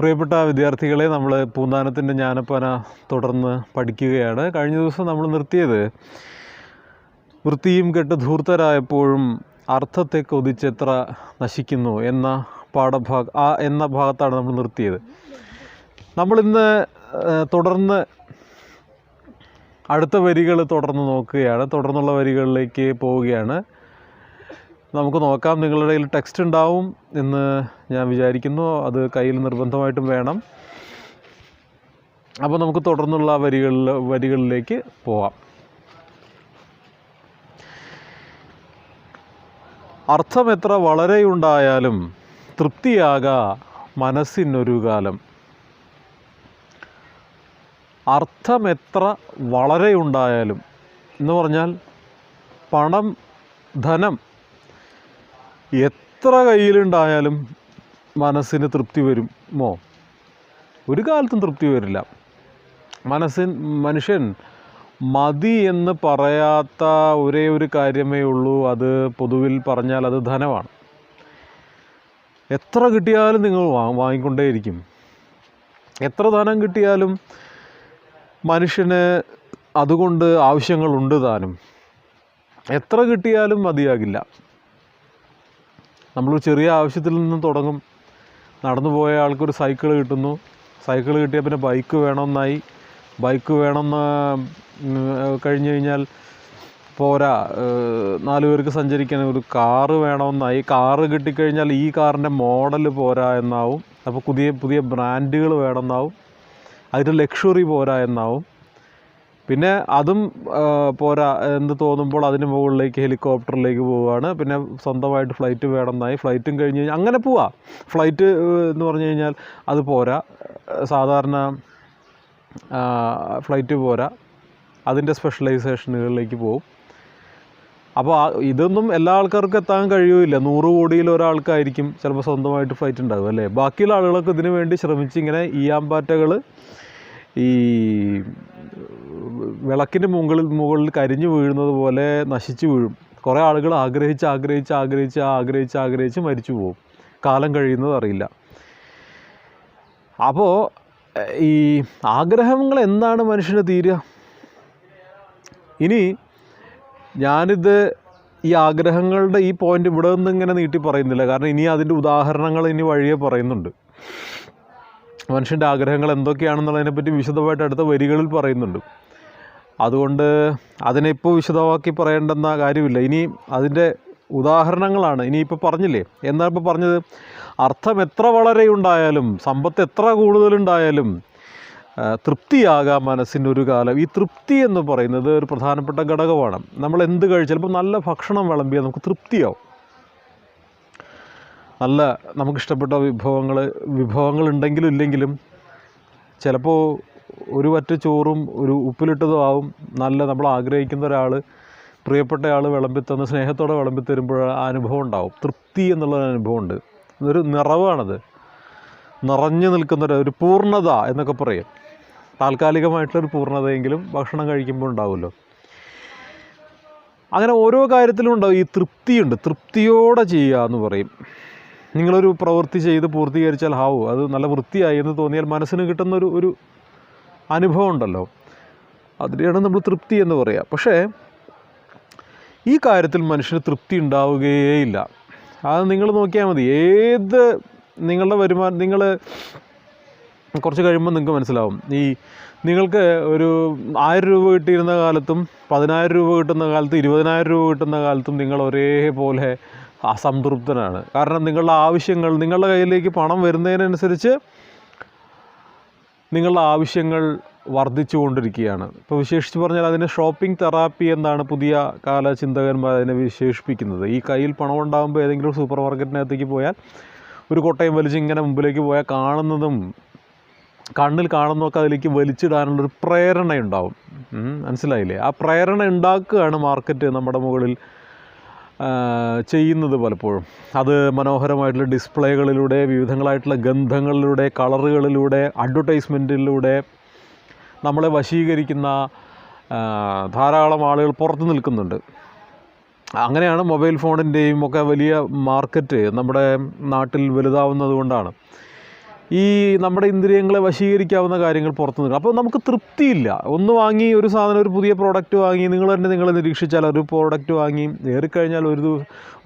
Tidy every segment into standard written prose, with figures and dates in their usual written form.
പ്രിയപ്പെട്ട വിദ്യാർത്ഥികളെ, നമ്മൾ പൂന്താനത്തിൻ്റെ ജ്ഞാനപ്പാന തുടർന്ന് പഠിക്കുകയാണ്. കഴിഞ്ഞ ദിവസം നമ്മൾ നിർത്തിയത് വൃത്തിയും കെട്ട് ധൂർത്തരായപ്പോഴും അർത്ഥത്തെ കൊതിച്ചെത്ര നശിക്കുന്നു എന്ന എന്ന ഭാഗത്താണ് നമ്മൾ നിർത്തിയത്. നമ്മളിന്ന് തുടർന്ന് അടുത്ത വരികൾ തുടർന്ന് നോക്കുകയാണ്. തുടർന്നുള്ള വരികളിലേക്ക് പോവുകയാണ്. നമുക്ക് നോക്കാം. നിങ്ങളുടെ കയ്യിൽ ടെക്സ്റ്റ് ഉണ്ടാവും എന്ന് ഞാൻ വിചാരിക്കുന്നു. അത് കയ്യിൽ നിർബന്ധമായിട്ടും വേണം. അപ്പോൾ നമുക്ക് തുടർന്നുള്ള വരികളിലേക്ക് പോവാം. അർത്ഥം എത്ര വളരെയുണ്ടായാലും തൃപ്തിയാകാ മനസ്സിനൊരു കാലം. അർത്ഥം എത്ര വളരെയുണ്ടായാലും എന്ന് പറഞ്ഞാൽ പണം, ധനം എത്ര കയ്യിലുണ്ടായാലും മനസ്സിന് തൃപ്തി വരുമോ? ഒരു കാലത്തും തൃപ്തി വരില്ല. മനുഷ്യൻ മതി എന്ന് പറയാത്ത ഒരേ ഒരു കാര്യമേ ഉള്ളൂ. അത് പൊതുവിൽ പറഞ്ഞാൽ അത് ധനമാണ്. എത്ര കിട്ടിയാലും നിങ്ങൾ വാങ്ങിക്കൊണ്ടേയിരിക്കും. എത്ര ധനം കിട്ടിയാലും മനുഷ്യന് അതുകൊണ്ട് ആവശ്യങ്ങളുണ്ട് താനും. എത്ര കിട്ടിയാലും മതിയാകില്ല. നമ്മളൊരു ചെറിയ ആവശ്യത്തിൽ നിന്നും തുടങ്ങും. നടന്നു പോയ ആൾക്കൊരു സൈക്കിൾ കിട്ടുന്നു. സൈക്കിൾ കിട്ടിയാൽ പിന്നെ ബൈക്ക് വേണമെന്നായി. ബൈക്ക് വേണമെന്ന് കഴിഞ്ഞ് കഴിഞ്ഞാൽ പോരാ, 4 പേർക്ക് സഞ്ചരിക്കാൻ ഒരു കാറ് വേണമെന്നായി. കാറ് കിട്ടിക്കഴിഞ്ഞാൽ ഈ കാറിൻ്റെ മോഡൽ പോരാ എന്നാവും. അപ്പോൾ പുതിയ പുതിയ ബ്രാൻഡുകൾ വേണമെന്നാവും. അതിൻ്റെ ലക്ഷറി പോരാ എന്നാവും. പിന്നെ അതും പോരാ എന്ന് തോന്നുമ്പോൾ അതിന് മുകളിലേക്ക് ഹെലികോപ്റ്ററിലേക്ക് പോവുകയാണ്. പിന്നെ സ്വന്തമായിട്ട് ഫ്ലൈറ്റ് വേണമെന്നായി. ഫ്ലൈറ്റും കഴിഞ്ഞ് കഴിഞ്ഞാൽ അങ്ങനെ പോവാം. ഫ്ലൈറ്റ് എന്ന് പറഞ്ഞു കഴിഞ്ഞാൽ അത് പോരാ, സാധാരണ ഫ്ലൈറ്റ് പോരാ, അതിൻ്റെ സ്പെഷ്യലൈസേഷനുകളിലേക്ക് പോവും. അപ്പോൾ ഇതൊന്നും എല്ലാ ആൾക്കാർക്കും എത്താൻ കഴിയുമില്ല. 100 കോടിയിൽ ഒരാൾക്കായിരിക്കും ചിലപ്പോൾ സ്വന്തമായിട്ട് ഫ്ലൈറ്റ് ഉണ്ടാകും, അല്ലേ? ബാക്കിയുള്ള ആളുകളൊക്കെ ഇതിനു വേണ്ടി ശ്രമിച്ച് ഇങ്ങനെ ഈയാമ്പാറ്റകൾ ഈ വിളക്കിൻ്റെ മുകളിൽ കരിഞ്ഞു വീഴുന്നത് പോലെ നശിച്ചു വീഴും. കുറേ ആളുകൾ ആഗ്രഹിച്ച് മരിച്ചു പോകും. കാലം കഴിയുന്നത് അറിയില്ല. അപ്പോൾ ഈ ആഗ്രഹങ്ങൾ എന്താണ് മനുഷ്യന് തീരുക? ഇനി ഞാനിത് ഈ ആഗ്രഹങ്ങളുടെ ഈ പോയിൻ്റ് ഇവിടെ നിന്ന് ഇങ്ങനെ നീട്ടി പറയുന്നില്ല. കാരണം ഇനി അതിൻ്റെ ഉദാഹരണങ്ങൾ ഇനി വഴിയെ പറയുന്നുണ്ട്. മനുഷ്യൻ്റെ ആഗ്രഹങ്ങൾ എന്തൊക്കെയാണെന്നുള്ളതിനെപ്പറ്റി വിശദമായിട്ട് അടുത്ത വരികളിൽ പറയുന്നുണ്ട്. അതുകൊണ്ട് അതിനെ ഇപ്പോൾ വിശദമാക്കി പറയേണ്ടെന്ന കാര്യമില്ല. ഇനി അതിൻ്റെ ഉദാഹരണങ്ങളാണ് ഇനിയിപ്പോൾ പറഞ്ഞില്ലേ. എന്താണ് ഇപ്പോൾ പറഞ്ഞത്? അർത്ഥം എത്ര വളരെയുണ്ടായാലും, സമ്പത്ത് എത്ര കൂടുതലുണ്ടായാലും തൃപ്തിയാകാം മനസ്സിനൊരു കാലം. ഈ തൃപ്തി എന്ന് പറയുന്നത് ഒരു പ്രധാനപ്പെട്ട ഘടകമാണ്. നമ്മൾ എന്ത് കഴിച്ചാലും, ഇപ്പോൾ നല്ല ഭക്ഷണം വിളമ്പിയാൽ നമുക്ക് തൃപ്തിയാവും. നല്ല നമുക്കിഷ്ടപ്പെട്ട വിഭവങ്ങൾ ഉണ്ടെങ്കിലും ഇല്ലെങ്കിലും ചിലപ്പോൾ ഒരു വറ്റ് ചോറും ഒരു ഉപ്പിലിട്ടതും ആവും നല്ല നമ്മൾ ആഗ്രഹിക്കുന്ന ഒരാൾ, പ്രിയപ്പെട്ട ആൾ വിളമ്പിത്തന്ന് സ്നേഹത്തോടെ വിളമ്പിത്തരുമ്പോൾ ആ അനുഭവം ഉണ്ടാവും. തൃപ്തി എന്നുള്ള അനുഭവമുണ്ട്. അതൊരു നിറവാണത്. നിറഞ്ഞു നിൽക്കുന്നൊരു പൂർണ്ണത എന്നൊക്കെ പറയും. താൽക്കാലികമായിട്ടുള്ളൊരു പൂർണ്ണതയെങ്കിലും ഭക്ഷണം കഴിക്കുമ്പോൾ ഉണ്ടാവുമല്ലോ. അങ്ങനെ ഓരോ കാര്യത്തിലും ഉണ്ടാവും ഈ തൃപ്തിയുണ്ട്. തൃപ്തിയോടെ ചെയ്യുക എന്ന് പറയും. നിങ്ങളൊരു പ്രവൃത്തി ചെയ്ത് പൂർത്തീകരിച്ചാൽ അത് നല്ല വൃത്തിയായി എന്ന് തോന്നിയാൽ മനസ്സിന് കിട്ടുന്ന ഒരു അനുഭവം ഉണ്ടല്ലോ, അതിനെയാണ് നമ്മൾ തൃപ്തി എന്ന് പറയുക. പക്ഷേ ഈ കാര്യത്തിൽ മനുഷ്യന് തൃപ്തി ഉണ്ടാവുകയേയില്ല. അത് നിങ്ങൾ നോക്കിയാൽ മതി. ഏത് നിങ്ങളുടെ വരുമാനം, നിങ്ങൾ കുറച്ച് കഴിയുമ്പോൾ നിങ്ങൾക്ക് മനസ്സിലാവും. നിങ്ങൾക്ക് ഒരു 1000 രൂപ കിട്ടിയിരുന്ന കാലത്തും 10,000 രൂപ കിട്ടുന്ന കാലത്തും 20,000 രൂപ കിട്ടുന്ന കാലത്തും നിങ്ങൾ ഒരേപോലെ അസംതൃപ്തനാണ്. കാരണം നിങ്ങളുടെ ആവശ്യങ്ങൾ, നിങ്ങളുടെ കയ്യിലേക്ക് പണം വരുന്നതിനനുസരിച്ച് നിങ്ങളുടെ ആവശ്യങ്ങൾ വർദ്ധിച്ചു കൊണ്ടിരിക്കുകയാണ്. ഇപ്പോൾ വിശേഷിച്ച് പറഞ്ഞാൽ അതിനെ ഷോപ്പിംഗ് തെറാപ്പി എന്നാണ് പുതിയ കാല ചിന്തകന്മാർ അതിനെ വിശേഷിപ്പിക്കുന്നത്. ഈ കയ്യിൽ പണം ഉണ്ടാകുമ്പോൾ ഏതെങ്കിലും ഒരു സൂപ്പർ മാർക്കറ്റിനകത്തേക്ക് പോയാൽ ഒരു കൊട്ടയം വലിച്ച് ഇങ്ങനെ മുമ്പിലേക്ക് പോയാൽ കണ്ണിൽ കാണുന്നതൊക്കെ അതിലേക്ക് വലിച്ചിടാനുള്ളൊരു പ്രേരണയുണ്ടാവും. മനസ്സിലായില്ലേ? ആ പ്രേരണ ഉണ്ടാക്കുകയാണ് മാർക്കറ്റ് നമ്മുടെ മുകളിൽ ചെയ്യുന്നത് പലപ്പോഴും. അത് മനോഹരമായിട്ടുള്ള ഡിസ്പ്ലേകളിലൂടെ, വിവിധങ്ങളായിട്ടുള്ള ഗന്ധങ്ങളിലൂടെ, കളറുകളിലൂടെ, അഡ്വർടൈസ്മെൻറ്റിലൂടെ നമ്മളെ വശീകരിക്കുന്ന ധാരാളം ആളുകൾ പുറത്ത് നിൽക്കുന്നുണ്ട്. അങ്ങനെയാണ് മൊബൈൽ ഫോണിൻ്റെയും ഒക്കെ വലിയ മാർക്കറ്റ് നമ്മുടെ നാട്ടിൽ വലുതാവുന്നത് കൊണ്ടാണ്. ഈ നമ്മുടെ ഇന്ദ്രിയങ്ങളെ വശീകരിക്കാവുന്ന കാര്യങ്ങൾ പുറത്തു നിൽക്കും. അപ്പോൾ നമുക്ക് തൃപ്തിയില്ല. ഒന്ന് വാങ്ങി ഒരു സാധനം, ഒരു പുതിയ പ്രോഡക്റ്റ് വാങ്ങി, നിങ്ങൾ നിരീക്ഷിച്ചാൽ ഒരു പ്രോഡക്റ്റ് വാങ്ങി ഏറിക്കഴിഞ്ഞാൽ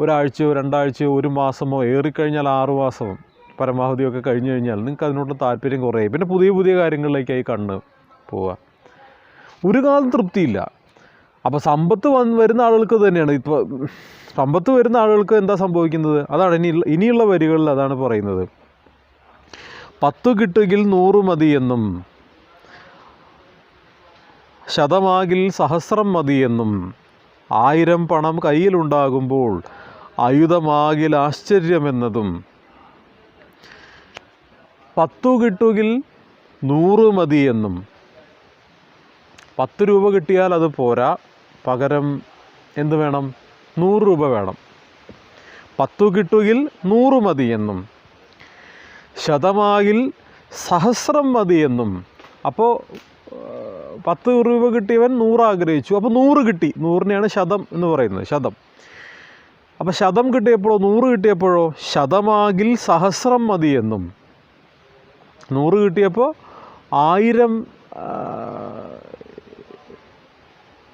ഒരാഴ്ചയോ 2 ആഴ്ചയോ 1 മാസമോ ഏറിക്കഴിഞ്ഞാൽ 6 മാസമോ പരമാവധിയൊക്കെ കഴിഞ്ഞ് കഴിഞ്ഞാൽ നിങ്ങൾക്ക് അതിനോട് താല്പര്യം കുറയും. പിന്നെ പുതിയ പുതിയ കാര്യങ്ങളിലേക്കായി കണ്ണ് പോവുക. ഒരു കാലം തൃപ്തിയില്ല. അപ്പോൾ സമ്പത്ത് വരുന്ന ആളുകൾക്ക് തന്നെയാണ്. ഇപ്പോൾ സമ്പത്ത് വരുന്ന ആളുകൾക്ക് എന്താ സംഭവിക്കുന്നത്? അതാണ് ഇനിയുള്ള വരികളിൽ അതാണ് പറയുന്നത്. 10 കിട്ടുകിൽ 100 മതിയെന്നും 100 സഹസ്രം മതിയെന്നും 1000 പണം കയ്യിലുണ്ടാകുമ്പോൾ ആയുധമാകിൽ ആശ്ചര്യമെന്നതും 10 കിട്ടുകിൽ 100 മതിയെന്നും 10 രൂപ കിട്ടിയാൽ അത് പോരാ, പകരം എന്ത് വേണം? 100 രൂപ വേണം. 10 കിട്ടുകിൽ 100 മതിയെന്നും 100 സഹസ്രം മതിയെന്നും. അപ്പോൾ 10 രൂപ കിട്ടിയവൻ 100 ആഗ്രഹിച്ചു, അപ്പോൾ 100 കിട്ടി. 100നെയാണ് ശതം എന്ന് പറയുന്നത്, ശതം. അപ്പോൾ ശതം കിട്ടിയപ്പോഴോ 100 കിട്ടിയപ്പോഴോ 100 സഹസ്രം മതിയെന്നും 100 കിട്ടിയപ്പോൾ 1000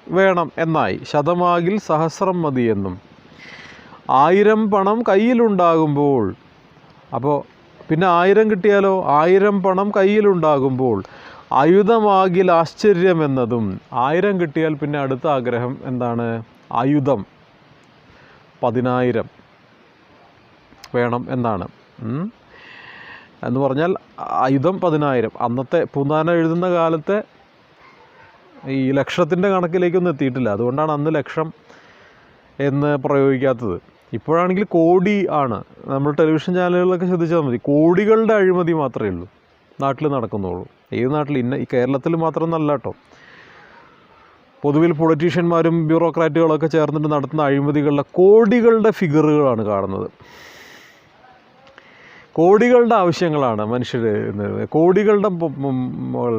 വേണം എന്നായി. 100 സഹസ്രം മതിയെന്നും 1000 പണം കയ്യിലുണ്ടാകുമ്പോൾ, അപ്പോൾ പിന്നെ 1000 കിട്ടിയാലോ 1000 പണം കയ്യിലുണ്ടാകുമ്പോൾ ആയുധമാകിൽ ആശ്ചര്യമെന്നതും. 1000 കിട്ടിയാൽ പിന്നെ അടുത്ത ആഗ്രഹം എന്താണ്? ആയുധം 10000 വേണം എന്നാണ്. എന്ന് പറഞ്ഞാൽ ആയുധം 10000. അന്നത്തെ പൂന്താനം എഴുതുന്ന കാലത്തെ ഈ ലക്ഷത്തിൻ്റെ കണക്കിലേക്കൊന്നും എത്തിയിട്ടില്ല. അതുകൊണ്ടാണ് അന്ന് ലക്ഷം എന്ന് പ്രയോഗിക്കാത്തത്. ഇപ്പോഴാണെങ്കിൽ കോടി ആണ്. നമ്മൾ ടെലിവിഷൻ ചാനലുകളൊക്കെ ശ്രദ്ധിച്ചാൽ മതി, കോടികളുടെ അഴിമതി മാത്രമേ ഉള്ളൂ നാട്ടിൽ നടക്കുന്നുള്ളൂ. ഏത് നാട്ടിൽ? ഈ കേരളത്തിൽ മാത്രമൊന്നല്ല കേട്ടോ. പൊതുവിൽ പൊളിറ്റീഷ്യന്മാരും ബ്യൂറോക്രാറ്റുകളൊക്കെ ചേർന്നിട്ട് നടത്തുന്ന അഴിമതികളുടെ കോടികളുടെ ഫിഗറുകളാണ് കാണുന്നത്. കോടികളുടെ ആവശ്യങ്ങളാണ് മനുഷ്യർ. കോടികളുടെ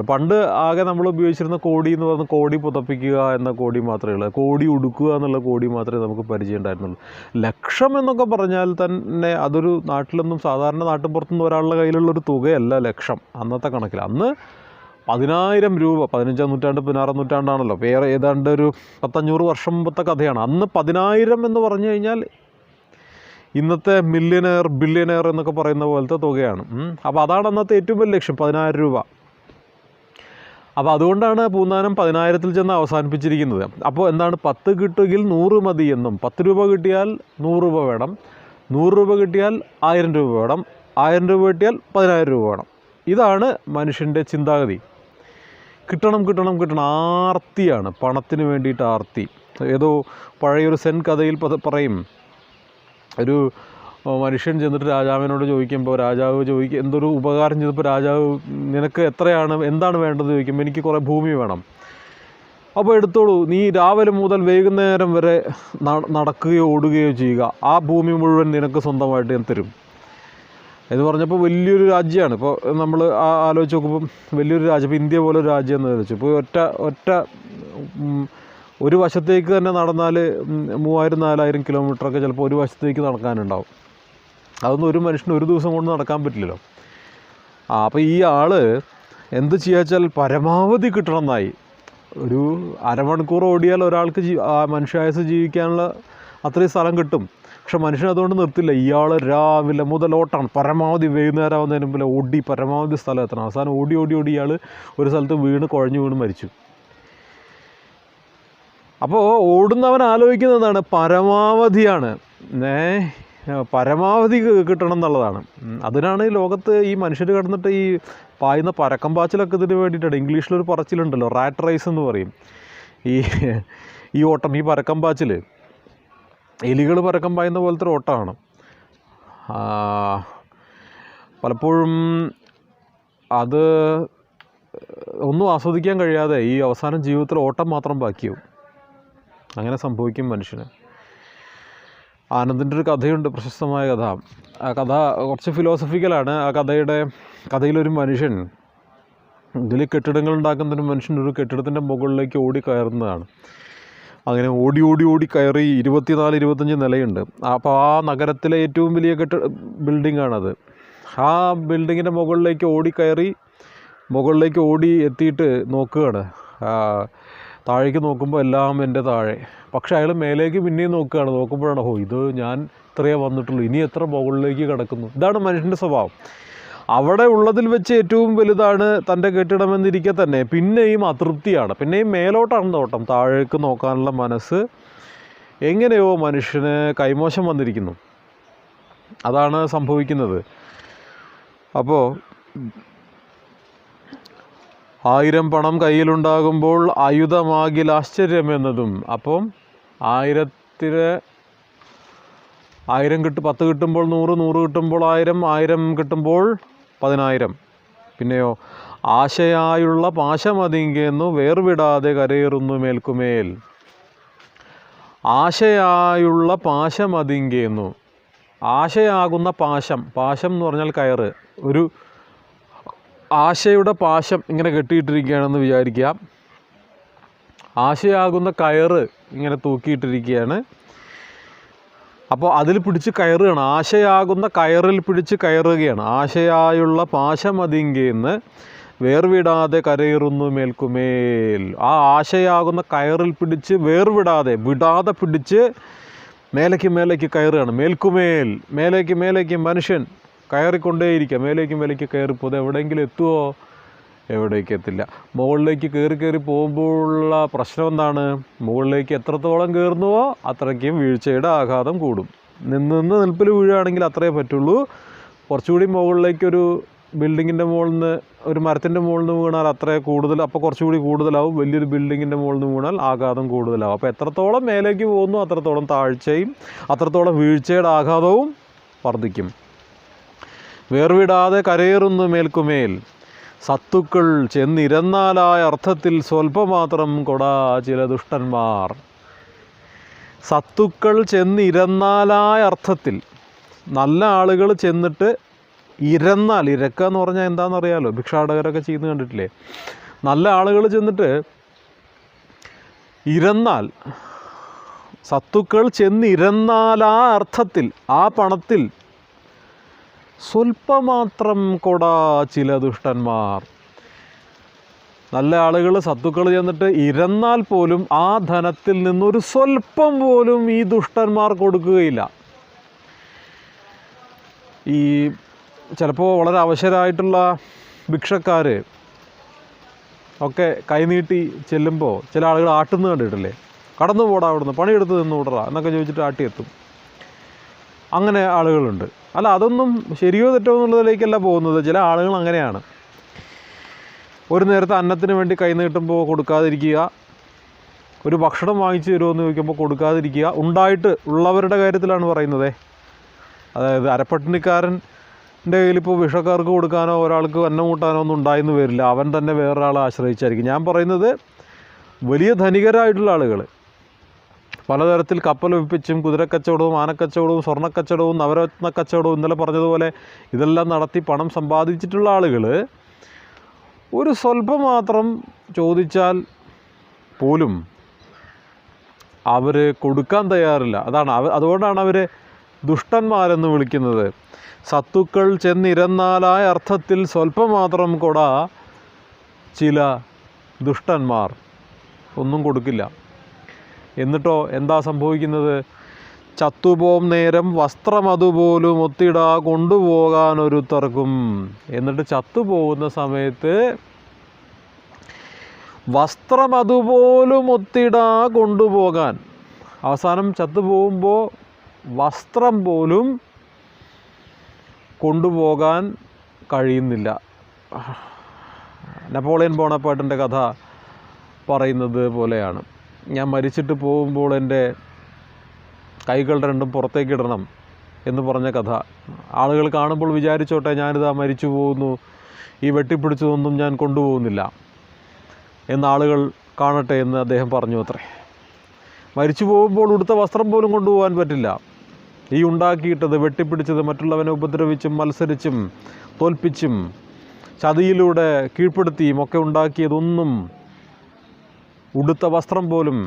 പണ്ട് ആകെ നമ്മൾ ഉപയോഗിച്ചിരുന്ന കോടി എന്ന് പറഞ്ഞാൽ കോടി പുതപ്പിക്കുക എന്ന കോടി മാത്രമേ ഉള്ളൂ. കോടി ഉടുക്കുക എന്നുള്ള കോടി മാത്രമേ നമുക്ക് പരിചയം ഉണ്ടായിരുന്നുള്ളൂ. ലക്ഷം എന്നൊക്കെ പറഞ്ഞാൽ തന്നെ അതൊരു നാട്ടിലൊന്നും, സാധാരണ നാട്ടിൻപുറത്തുനിന്ന് ഒരാളുടെ കയ്യിലുള്ളൊരു തുകയല്ല ലക്ഷം അന്നത്തെ കണക്കിൽ. അന്ന് 10000 രൂപ, 15-ാം നൂറ്റാണ്ട് 16-ാം നൂറ്റാണ്ടാണല്ലോ, വേറെ ഏതാണ്ട് ഒരു 100-500 വർഷം മുമ്പത്തെ കഥയാണ്. അന്ന് 10000 എന്ന് പറഞ്ഞു കഴിഞ്ഞാൽ ഇന്നത്തെ മില്യനെയർ, ബില്യനെയർ എന്നൊക്കെ പറയുന്ന പോലത്തെ തുകയാണ്. അപ്പോൾ അതാണ് അന്നത്തെ ഏറ്റവും വലിയ ലക്ഷ്യം, 10000 രൂപ. അപ്പോൾ അതുകൊണ്ടാണ് പൂന്താനം 10000-ൽ ചെന്ന് അവസാനിപ്പിച്ചിരിക്കുന്നത്. അപ്പോൾ എന്താണ്? 10 കിട്ടുകിൽ 100 മതി എന്നും, 10 രൂപ കിട്ടിയാൽ 100 രൂപ വേണം, 100 രൂപ കിട്ടിയാൽ 1000 രൂപ വേണം, 1000 രൂപ കിട്ടിയാൽ 10000 രൂപ വേണം. ഇതാണ് മനുഷ്യൻ്റെ ചിന്താഗതി. കിട്ടണം കിട്ടണം കിട്ടണം, ആർത്തിയാണ്, പണത്തിന് വേണ്ടിയിട്ട് ആർത്തി. ഏതോ പഴയൊരു സെൻ കഥയിൽ പറയും, ഒരു മനുഷ്യൻ ചെന്നിട്ട് രാജാവിനോട് ചോദിക്കുമ്പോൾ രാജാവ് എന്തൊരു ഉപകാരം ചെയ്തപ്പോൾ രാജാവ്, നിനക്ക് എന്താണ് വേണ്ടത് ചോദിക്കുമ്പോൾ, എനിക്ക് കുറേ ഭൂമി വേണം. അപ്പോൾ എടുത്തോളൂ, നീ രാവിലെ മുതൽ വൈകുന്നേരം വരെ നടക്കുകയോ ഓടുകയോ ചെയ്യുക, ആ ഭൂമി മുഴുവൻ നിനക്ക് സ്വന്തമായിട്ട് ഞാൻ തരും എന്ന് പറഞ്ഞപ്പോൾ വലിയൊരു രാജ്യമാണ്. ഇപ്പോൾ നമ്മൾ ആലോചിച്ച് നോക്കുമ്പം വലിയൊരു രാജ്യം, ഇപ്പോൾ ഇന്ത്യ പോലെ ഒരു രാജ്യം എന്ന് വെച്ചു. ഇപ്പോൾ ഒരു വശത്തേക്ക് തന്നെ നടന്നാൽ 3000-4000 കിലോമീറ്ററൊക്കെ ചിലപ്പോൾ ഒരു വശത്തേക്ക് നടക്കാനുണ്ടാവും. അതൊന്നും ഒരു മനുഷ്യന് ഒരു ദിവസം കൊണ്ട് നടക്കാൻ പറ്റില്ലല്ലോ. അപ്പോൾ ഈ ആൾ എന്ത് ചെയ്യാച്ചാൽ പരമാവധി കിട്ടണം എന്നായി. ഒരു അരമണിക്കൂർ ഓടിയാൽ ഒരാൾക്ക് മനുഷ്യായുസ് ജീവിക്കാനുള്ള അത്രയും സ്ഥലം കിട്ടും. പക്ഷെ മനുഷ്യൻ അതുകൊണ്ട് നിർത്തില്ല. ഇയാൾ രാവിലെ മുതൽ ഓട്ടാണ്, പരമാവധി വൈകുന്നേരം ആവുന്നതിന് മുമ്പ് ഓടി പരമാവധി സ്ഥലം എത്തണം. അവസാനം ഓടി ഇയാൾ ഒരു സ്ഥലത്ത് കുഴഞ്ഞു വീണ് മരിച്ചു. അപ്പോൾ ഓടുന്നവൻ ആലോചിക്കുന്നതാണ് പരമാവധിയാണ്, പരമാവധി കിട്ടണം എന്നുള്ളതാണ്. അതിനാണ് ഈ ലോകത്ത് ഈ മനുഷ്യർ കിടന്നിട്ട് ഈ പായുന്ന പരക്കം പാച്ചിലൊക്കെ ഇതിന് വേണ്ടിയിട്ടാണ്. ഇംഗ്ലീഷിലൊരു പറച്ചിലുണ്ടല്ലോ, റാറ്റ് റേസ് എന്ന് പറയും. ഈ ഓട്ടം, ഈ പരക്കം പാച്ചിൽ എലികൾ പരക്കം പായുന്ന പോലത്തെ ഒരു ഓട്ടമാണ്. പലപ്പോഴും അത് ഒന്നും ആസ്വദിക്കാൻ കഴിയാതെ ഈ അവസാനം ജീവിതത്തിൽ ഓട്ടം മാത്രം ബാക്കിയാവും. അങ്ങനെ സംഭവിക്കും മനുഷ്യന്. ആനന്ദിൻ്റെ ഒരു കഥയുണ്ട്, പ്രശസ്തമായ കഥ. ആ കഥ കുറച്ച് ഫിലോസഫിക്കലാണ്. ആ കഥയിലൊരു മനുഷ്യൻ, ഇതിൽ കെട്ടിടങ്ങൾ ഉണ്ടാക്കുന്നൊരു മനുഷ്യൻ ഒരു കെട്ടിടത്തിൻ്റെ മുകളിലേക്ക് ഓടി കയറുന്നതാണ്. അങ്ങനെ ഓടി കയറി 24-25 നിലയുണ്ട്. അപ്പോൾ ആ നഗരത്തിലെ ഏറ്റവും വലിയ ബിൽഡിങ്ങാണത്. ആ ബിൽഡിങ്ങിൻ്റെ മുകളിലേക്ക് ഓടി എത്തിയിട്ട് നോക്കുകയാണ്. താഴേക്ക് നോക്കുമ്പോൾ എല്ലാം എൻ്റെ താഴെ. പക്ഷേ അയാൾ മേലേക്ക് പിന്നെയും നോക്കുകയാണ്. നോക്കുമ്പോഴാണ് ഇത് ഞാൻ ഇത്രയേ വന്നിട്ടുള്ളൂ, ഇനി എത്ര മുകളിലേക്ക് കിടക്കുന്നു. ഇതാണ് മനുഷ്യൻ്റെ സ്വഭാവം. അവിടെ ഉള്ളതിൽ വെച്ച് ഏറ്റവും വലുതാണ് തൻ്റെ കെട്ടിടമെന്നിരിക്കെ തന്നെ പിന്നെയും അതൃപ്തിയാണ്, പിന്നെയും മേലോട്ടാണ് നോട്ടം. താഴേക്ക് നോക്കാനുള്ള മനസ്സ് എങ്ങനെയോ മനുഷ്യന് കൈമോശം വന്നിരിക്കുന്നു. അതാണ് സംഭവിക്കുന്നത്. അപ്പോൾ 1000 പണം കയ്യിലുണ്ടാകുമ്പോൾ ആയുധമാകിൽ ആശ്ചര്യമെന്നതും. അപ്പം 1000 10 കിട്ടുമ്പോൾ 100, 100 കിട്ടുമ്പോൾ 1000, 1000 കിട്ടുമ്പോൾ 10000. പിന്നെയോ ആശയായുള്ള പാശമതിങ്കെന്നു വേർവിടാതെ കരയേറുന്നു മേൽക്കുമേൽ. ആശയായുള്ള പാശമതിങ്കെന്നു, ആശയാകുന്ന പാശം എന്ന് പറഞ്ഞാൽ കയറ്. ഒരു ആശയുടെ പാശം ഇങ്ങനെ കെട്ടിയിട്ടിരിക്കുകയാണെന്ന് വിചാരിക്കുക. ആശയാകുന്ന കയറ് ഇങ്ങനെ തൂക്കിയിട്ടിരിക്കുകയാണ്. അപ്പോൾ അതിൽ പിടിച്ച് കയറുകയാണ്. ആശയാകുന്ന കയറിൽ പിടിച്ച് കയറുകയാണ്. ആശയായുള്ള പാശമതിങ്കെന്ന് വേർവിടാതെ കരയേറുന്നു മേൽക്കുമേൽ. ആ ആശയാകുന്ന കയറിൽ പിടിച്ച് വിടാതെ പിടിച്ച് മേലേക്ക് കയറുകയാണ്. മേൽക്കുമേൽ, മേലേക്ക് മനുഷ്യൻ കയറിക്കൊണ്ടേയിരിക്കുക. മേലേക്ക് കയറിപ്പോകും. എവിടെയെങ്കിലും എത്തുമോ? എവിടേക്ക് എത്തില്ല. മുകളിലേക്ക് കയറി പോകുമ്പോഴുള്ള പ്രശ്നം എന്താണ്? മുകളിലേക്ക് എത്രത്തോളം കയറുന്നുവോ അത്രയ്ക്കും വീഴ്ചയുടെ ആഘാതം കൂടും. നിൽപ്പിൽ വീഴുകയാണെങ്കിൽ അത്രയേ പറ്റുള്ളൂ. കുറച്ചുകൂടി മുകളിലേക്കൊരു ബിൽഡിങ്ങിൻ്റെ മുകളിൽ നിന്ന്, ഒരു മരത്തിൻ്റെ മുകളിൽ നിന്ന് വീണാൽ അത്രേ കൂടുതൽ, അപ്പോൾ കുറച്ചുകൂടി കൂടുതലാവും. വലിയൊരു ബിൽഡിങ്ങിൻ്റെ മുകളിൽ നിന്ന് വീണാൽ ആഘാതം കൂടുതലാവും. അപ്പോൾ എത്രത്തോളം മേലേക്ക് പോകുന്നു അത്രത്തോളം താഴ്ചയും അത്രത്തോളം വീഴ്ചയുടെ ആഘാതവും വർദ്ധിക്കും. വേർവിടാതെ കരയേറുന്നു മേൽക്കുമേൽ. സത്തുക്കൾ ചെന്നിരന്നാലായ അർത്ഥത്തിൽ സ്വല്പമാത്രം കൊടാ ചില ദുഷ്ടന്മാർ. സത്തുക്കൾ ചെന്നിരന്നാലായ അർത്ഥത്തിൽ, നല്ല ആളുകൾ ചെന്നിട്ട് ഇരക്കുക എന്ന് പറഞ്ഞാൽ എന്താണെന്നറിയാലോ, ഭിക്ഷാടകരൊക്കെ ചെയ്യുന്നത് കണ്ടിട്ടില്ലേ? നല്ല ആളുകൾ ചെന്നിട്ട് ഇരന്നാൽ, സത്തുക്കൾ ചെന്നിരന്നാലാ അർത്ഥത്തിൽ, ആ പണത്തിൽ സ്വല്പമാത്രം കൊടാ ചില ദുഷ്ടന്മാർ. നല്ല ആളുകൾ, സത്തുക്കൾ ചെന്നിട്ട് ഇരന്നാൽ പോലും ആ ധനത്തിൽ നിന്നൊരു സ്വല്പം പോലും ഈ ദുഷ്ടന്മാർ കൊടുക്കുകയില്ല. ഈ ചിലപ്പോൾ വളരെ അവശരായിട്ടുള്ള ഭിക്ഷക്കാർ ഒക്കെ കൈനീട്ടി ചെല്ലുമ്പോൾ ചില ആളുകൾ ആട്ടുന്നത് കണ്ടിട്ടില്ലേ? കടന്നു പോടാ അവിടുന്ന്, പണിയെടുത്ത് നിന്ന് വിടറാ എന്നൊക്കെ ചോദിച്ചിട്ട് ആട്ടിയെത്തും. അങ്ങനെ ആളുകളുണ്ട്. അല്ല, അതൊന്നും ശരിയോ തെറ്റോ എന്നുള്ളതിലേക്കല്ല പോകുന്നത്. ചില ആളുകൾ അങ്ങനെയാണ്. ഒരു നേരത്തെ അന്നത്തിന് വേണ്ടി കൈ നീട്ടുമ്പോൾ കൊടുക്കാതിരിക്കുക, ഒരു ഭക്ഷണം വാങ്ങിച്ചു തരുമോ എന്ന് ചോദിക്കുമ്പോൾ കൊടുക്കാതിരിക്കുക. ഉള്ളവരുടെ കാര്യത്തിലാണ് പറയുന്നത്. അതായത് അരപ്പട്ടിണിക്കാരൻ്റെ കയ്യിലിപ്പോൾ ഭിക്ഷക്കാർക്ക് കൊടുക്കാനോ ഒരാൾക്ക് അന്നം കൂട്ടാനോ ഒന്നും ഉണ്ടായെന്ന് വരില്ല. അവൻ തന്നെ വേറൊരാളെ ആശ്രയിച്ചായിരിക്കും. ഞാൻ പറയുന്നത് വലിയ ധനികരായിട്ടുള്ള ആളുകൾ, പലതരത്തിൽ കപ്പൽ വിപ്പിച്ചും കുതിരക്കച്ചവടവും ആനക്കച്ചവടവും സ്വർണ്ണക്കച്ചവടവും നവരത്ന കച്ചവടവും ഇന്നലെ പറഞ്ഞതുപോലെ ഇതെല്ലാം നടത്തി പണം സമ്പാദിച്ചിട്ടുള്ള ആളുകൾ ഒരു സ്വല്പം മാത്രം ചോദിച്ചാൽ പോലും അവർ കൊടുക്കാൻ തയ്യാറില്ല. അതുകൊണ്ടാണ് അവർ ദുഷ്ടന്മാരെന്ന് വിളിക്കുന്നത്. സത്തുക്കൾ ചെന്നിരന്നാലായ അർത്ഥത്തിൽ സ്വല്പം മാത്രം കൊടാ ചില ദുഷ്ടന്മാർ. ഒന്നും കൊടുക്കില്ല. എന്നിട്ടോ എന്താ സംഭവിക്കുന്നത്? ചത്തുപോം നേരം വസ്ത്രം അതുപോലും ഒത്തിടാ കൊണ്ടുപോകാനൊരുത്തർക്കും. എന്നിട്ട് ചത്തുപോകുന്ന സമയത്ത് വസ്ത്രം അതുപോലും ഒത്തിടാ കൊണ്ടുപോകാൻ, അവസാനം ചത്തുപോകുമ്പോൾ വസ്ത്രം പോലും കൊണ്ടുപോകാൻ കഴിയുന്നില്ല. നെപ്പോളിയൻ ബോണപ്പാർട്ടിൻ്റെ കഥ പറയുന്നത് പോലെയാണ്. ഞാൻ മരിച്ചിട്ട് പോകുമ്പോൾ എൻ്റെ കൈകൾ രണ്ടും പുറത്തേക്കിടണം എന്ന് പറഞ്ഞ കഥ. ആളുകൾ കാണുമ്പോൾ വിചാരിച്ചോട്ടെ, ഞാനിതാ മരിച്ചു പോകുന്നു, ഈ വെട്ടിപ്പിടിച്ചതൊന്നും ഞാൻ കൊണ്ടുപോകുന്നില്ല എന്ന് ആളുകൾ കാണട്ടെ എന്ന് അദ്ദേഹം പറഞ്ഞു അത്രേ. മരിച്ചു പോകുമ്പോൾ ഉടുത്ത വസ്ത്രം പോലും കൊണ്ടുപോകാൻ പറ്റില്ല. ഈ ഉണ്ടാക്കിയിട്ടത്, വെട്ടിപ്പിടിച്ചത്, മറ്റുള്ളവനെ ഉപദ്രവിച്ചും മത്സരിച്ചും തോൽപ്പിച്ചും ചതിയിലൂടെ കീഴ്പ്പെടുത്തിയും ഒക്കെ ഉണ്ടാക്കിയതൊന്നും, ഉടുത്ത വസ്ത്രം പോലും